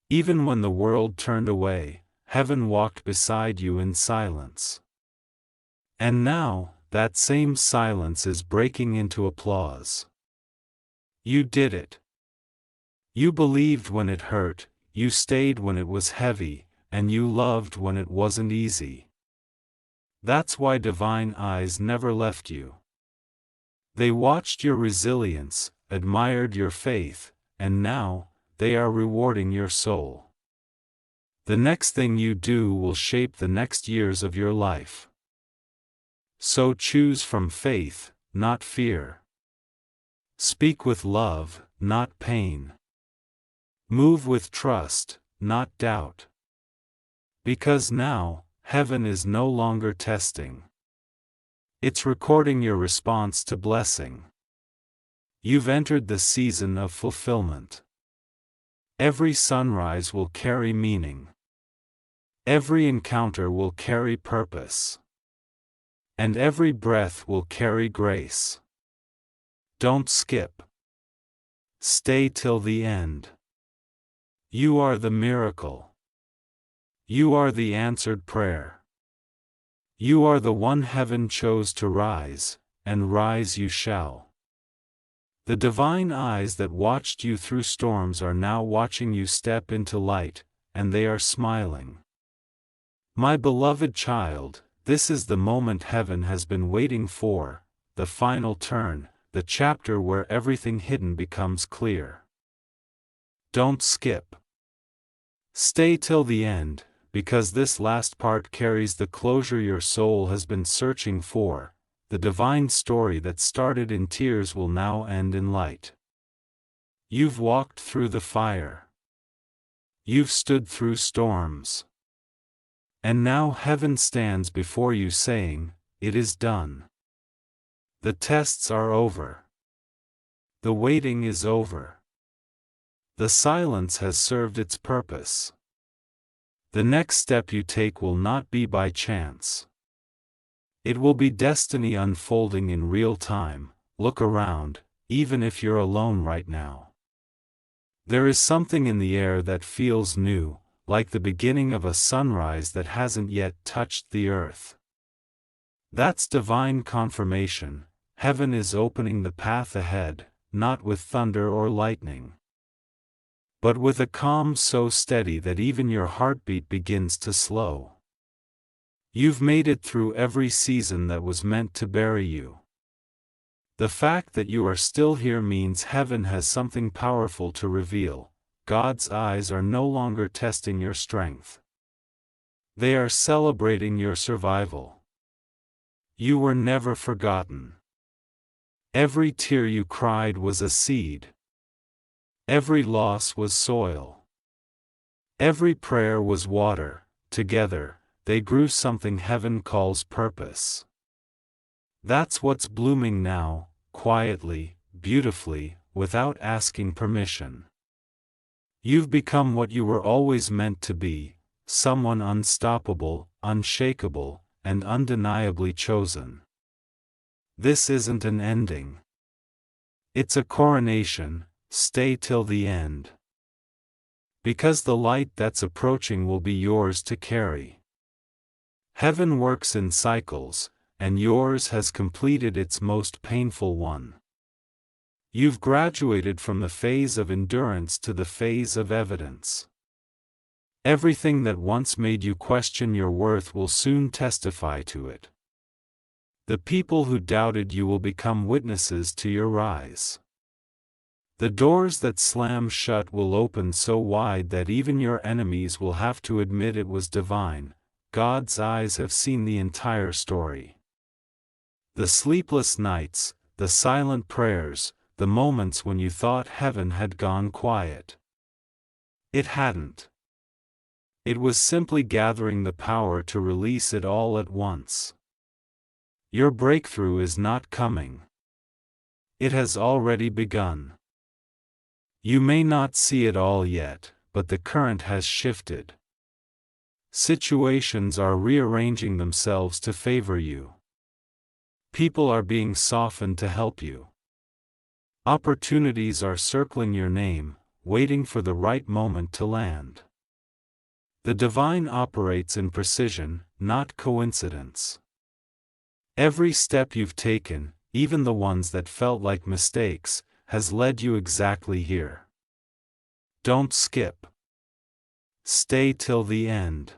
Even when the world turned away, heaven walked beside you in silence. And now, that same silence is breaking into applause. You did it. You believed when it hurt, you stayed when it was heavy, and you loved when it wasn't easy. That's why divine eyes never left you. They watched your resilience, admired your faith, and now, they are rewarding your soul. The next thing you do will shape the next years of your life. So choose from faith, not fear. Speak with love, not pain. Move with trust, not doubt. Because now, heaven is no longer testing. It's recording your response to blessing. You've entered the season of fulfillment. Every sunrise will carry meaning. Every encounter will carry purpose. And every breath will carry grace. Don't skip. Stay till the end. You are the miracle. You are the answered prayer. You are the one heaven chose to rise, and rise you shall. The divine eyes that watched you through storms are now watching you step into light, and they are smiling. My beloved child, this is the moment heaven has been waiting for, the final turn, the chapter where everything hidden becomes clear. Don't skip. Stay till the end, because this last part carries the closure your soul has been searching for. The divine story that started in tears will now end in light. You've walked through the fire. You've stood through storms. And now heaven stands before you saying, "It is done." The tests are over. The waiting is over. The silence has served its purpose. The next step you take will not be by chance. It will be destiny unfolding in real time. Look around, even if you're alone right now. There is something in the air that feels new, like the beginning of a sunrise that hasn't yet touched the earth. That's divine confirmation. Heaven is opening the path ahead, not with thunder or lightning, but with a calm so steady that even your heartbeat begins to slow. You've made it through every season that was meant to bury you. The fact that you are still here means heaven has something powerful to reveal. God's eyes are no longer testing your strength. They are celebrating your survival. You were never forgotten. Every tear you cried was a seed. Every loss was soil. Every prayer was water. Together, they grew something heaven calls purpose. That's what's blooming now, quietly, beautifully, without asking permission. You've become what you were always meant to be, someone unstoppable, unshakable, and undeniably chosen. This isn't an ending. It's a coronation. Stay till the end. Because the light that's approaching will be yours to carry. Heaven works in cycles, and yours has completed its most painful one. You've graduated from the phase of endurance to the phase of evidence. Everything that once made you question your worth will soon testify to it. The people who doubted you will become witnesses to your rise. The doors that slam shut will open so wide that even your enemies will have to admit it was divine. God's eyes have seen the entire story. The sleepless nights, the silent prayers, the moments when you thought heaven had gone quiet. It hadn't. It was simply gathering the power to release it all at once. Your breakthrough is not coming. It has already begun. You may not see it all yet, but the current has shifted. Situations are rearranging themselves to favor you. People are being softened to help you. Opportunities are circling your name, waiting for the right moment to land. The divine operates in precision, not coincidence. Every step you've taken, even the ones that felt like mistakes, has led you exactly here. Don't skip. Stay till the end.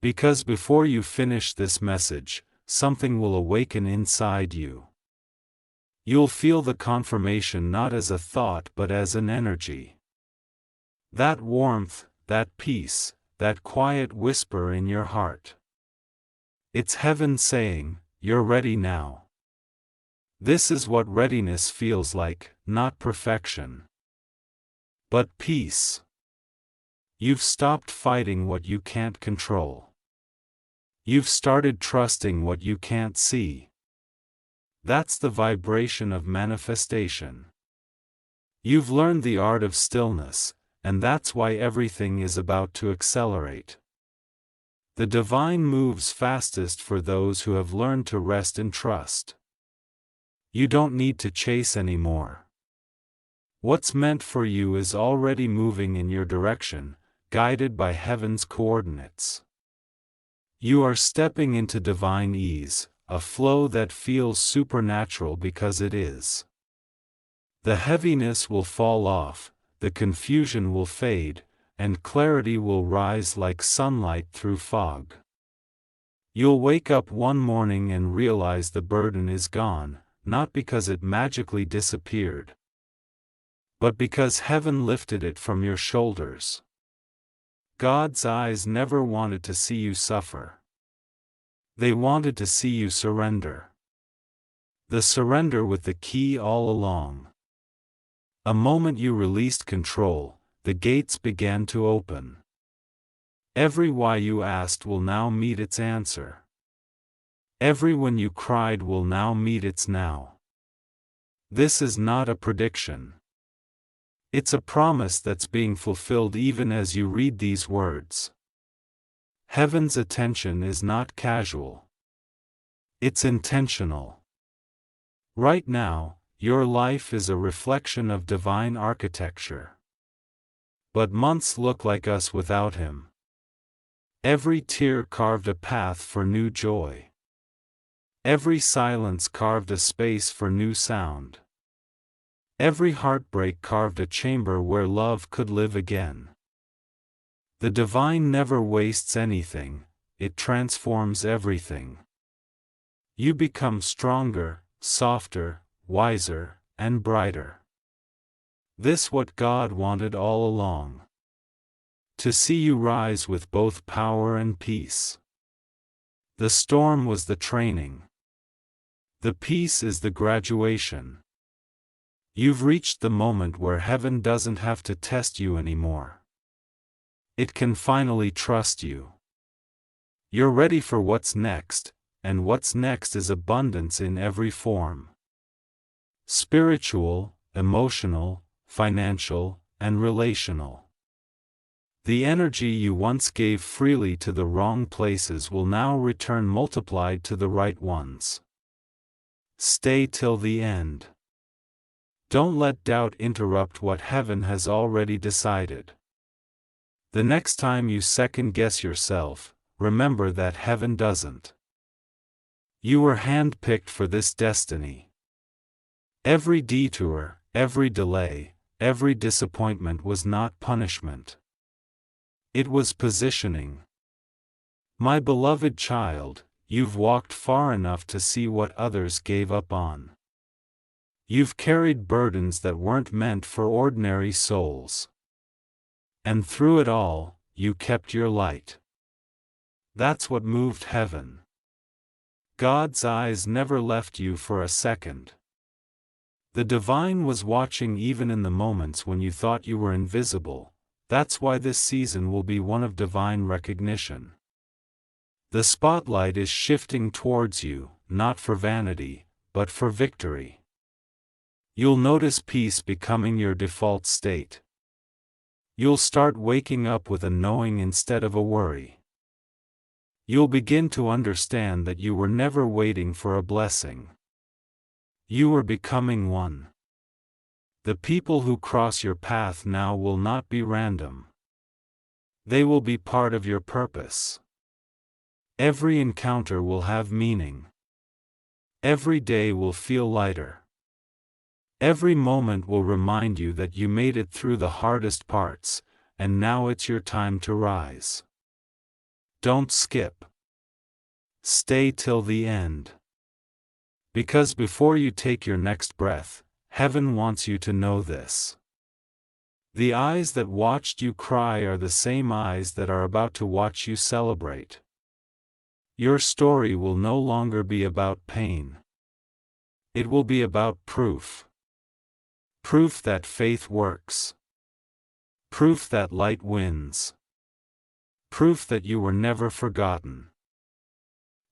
Because before you finish this message, something will awaken inside you. You'll feel the confirmation not as a thought but as an energy. That warmth, that peace, that quiet whisper in your heart. It's heaven saying, "You're ready now." This is what readiness feels like, not perfection, but peace. You've stopped fighting what you can't control. You've started trusting what you can't see. That's the vibration of manifestation. You've learned the art of stillness, and that's why everything is about to accelerate. The divine moves fastest for those who have learned to rest and trust. You don't need to chase anymore. What's meant for you is already moving in your direction, guided by heaven's coordinates. You are stepping into divine ease, a flow that feels supernatural because it is. The heaviness will fall off, the confusion will fade, and clarity will rise like sunlight through fog. You'll wake up one morning and realize the burden is gone, not because it magically disappeared, but because heaven lifted it from your shoulders. God's eyes never wanted to see you suffer. They wanted to see you surrender. The surrender with the key all along. A moment you released control, the gates began to open. Every why you asked will now meet its answer. Every when you cried will now meet its now. This is not a prediction. It's a promise that's being fulfilled even as you read these words. Heaven's attention is not casual. It's intentional. Right now, your life is a reflection of divine architecture. But months look like us without Him. Every tear carved a path for new joy. Every silence carved a space for new sound. Every heartbreak carved a chamber where love could live again. The divine never wastes anything, it transforms everything. You become stronger, softer, wiser, and brighter. This what God wanted all along. To see you rise with both power and peace. The storm was the training. The peace is the graduation. You've reached the moment where heaven doesn't have to test you anymore. It can finally trust you. You're ready for what's next, and what's next is abundance in every form. Spiritual, emotional, financial, and relational. The energy you once gave freely to the wrong places will now return multiplied to the right ones. Stay till the end. Don't let doubt interrupt what heaven has already decided. The next time you second-guess yourself, remember that heaven doesn't. You were handpicked for this destiny. Every detour, every delay, every disappointment was not punishment. It was positioning. My beloved child, you've walked far enough to see what others gave up on. You've carried burdens that weren't meant for ordinary souls. And through it all, you kept your light. That's what moved heaven. God's eyes never left you for a second. The divine was watching even in the moments when you thought you were invisible. That's why this season will be one of divine recognition. The spotlight is shifting towards you, not for vanity, but for victory. You'll notice peace becoming your default state. You'll start waking up with a knowing instead of a worry. You'll begin to understand that you were never waiting for a blessing. You were becoming one. The people who cross your path now will not be random. They will be part of your purpose. Every encounter will have meaning. Every day will feel lighter. Every moment will remind you that you made it through the hardest parts, and now it's your time to rise. Don't skip. Stay till the end. Because before you take your next breath, heaven wants you to know this. The eyes that watched you cry are the same eyes that are about to watch you celebrate. Your story will no longer be about pain. It will be about proof. Proof that faith works. Proof that light wins. Proof that you were never forgotten.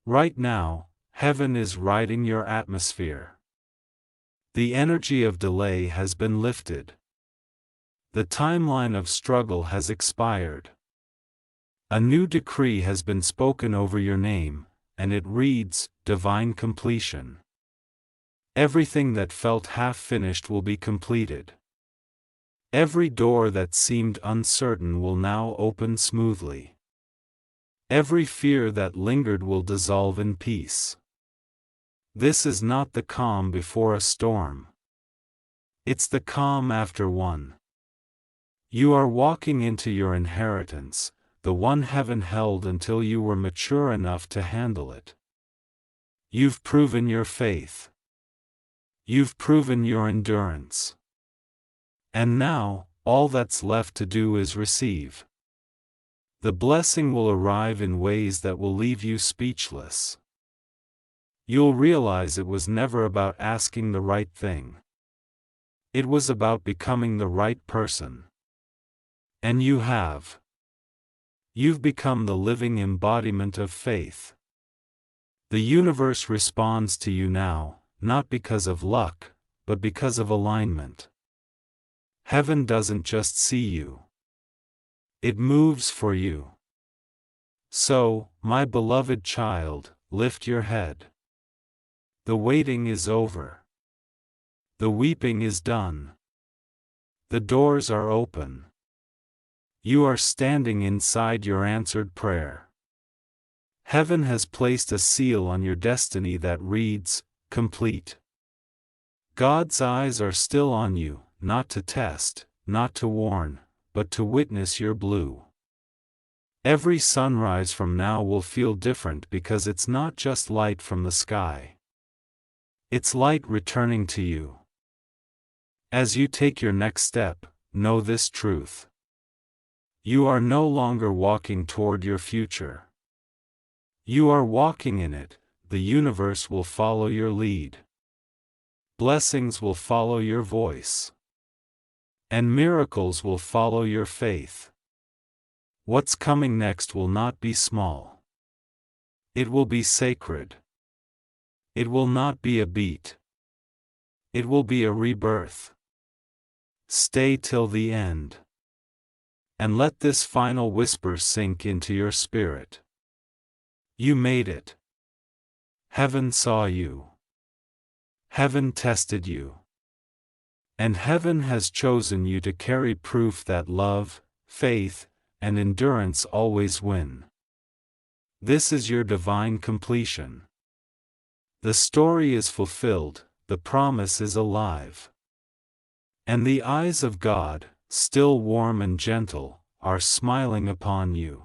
Right now, heaven is riding your atmosphere. The energy of delay has been lifted. The timeline of struggle has expired. A new decree has been spoken over your name, and it reads, Divine Completion. Everything that felt half-finished will be completed. Every door that seemed uncertain will now open smoothly. Every fear that lingered will dissolve in peace. This is not the calm before a storm. It's the calm after one. You are walking into your inheritance, the one heaven held until you were mature enough to handle it. You've proven your faith. You've proven your endurance. And now, all that's left to do is receive. The blessing will arrive in ways that will leave you speechless. You'll realize it was never about asking the right thing. It was about becoming the right person. And you have. You've become the living embodiment of faith. The universe responds to you now, not because of luck, but because of alignment. Heaven doesn't just see you. It moves for you. So, my beloved child, lift your head. The waiting is over. The weeping is done. The doors are open. You are standing inside your answered prayer. Heaven has placed a seal on your destiny that reads, Complete. God's eyes are still on you, not to test, not to warn, but to witness your blue. Every sunrise from now will feel different because it's not just light from the sky. It's light returning to you. As you take your next step, know this truth. You are no longer walking toward your future. You are walking in it. The universe will follow your lead. Blessings will follow your voice. And miracles will follow your faith. What's coming next will not be small. It will be sacred. It will not be a beat. It will be a rebirth. Stay till the end. And let this final whisper sink into your spirit. You made it. Heaven saw you. Heaven tested you. And heaven has chosen you to carry proof that love, faith, and endurance always win. This is your divine completion. The story is fulfilled, the promise is alive. And the eyes of God, still warm and gentle, are smiling upon you.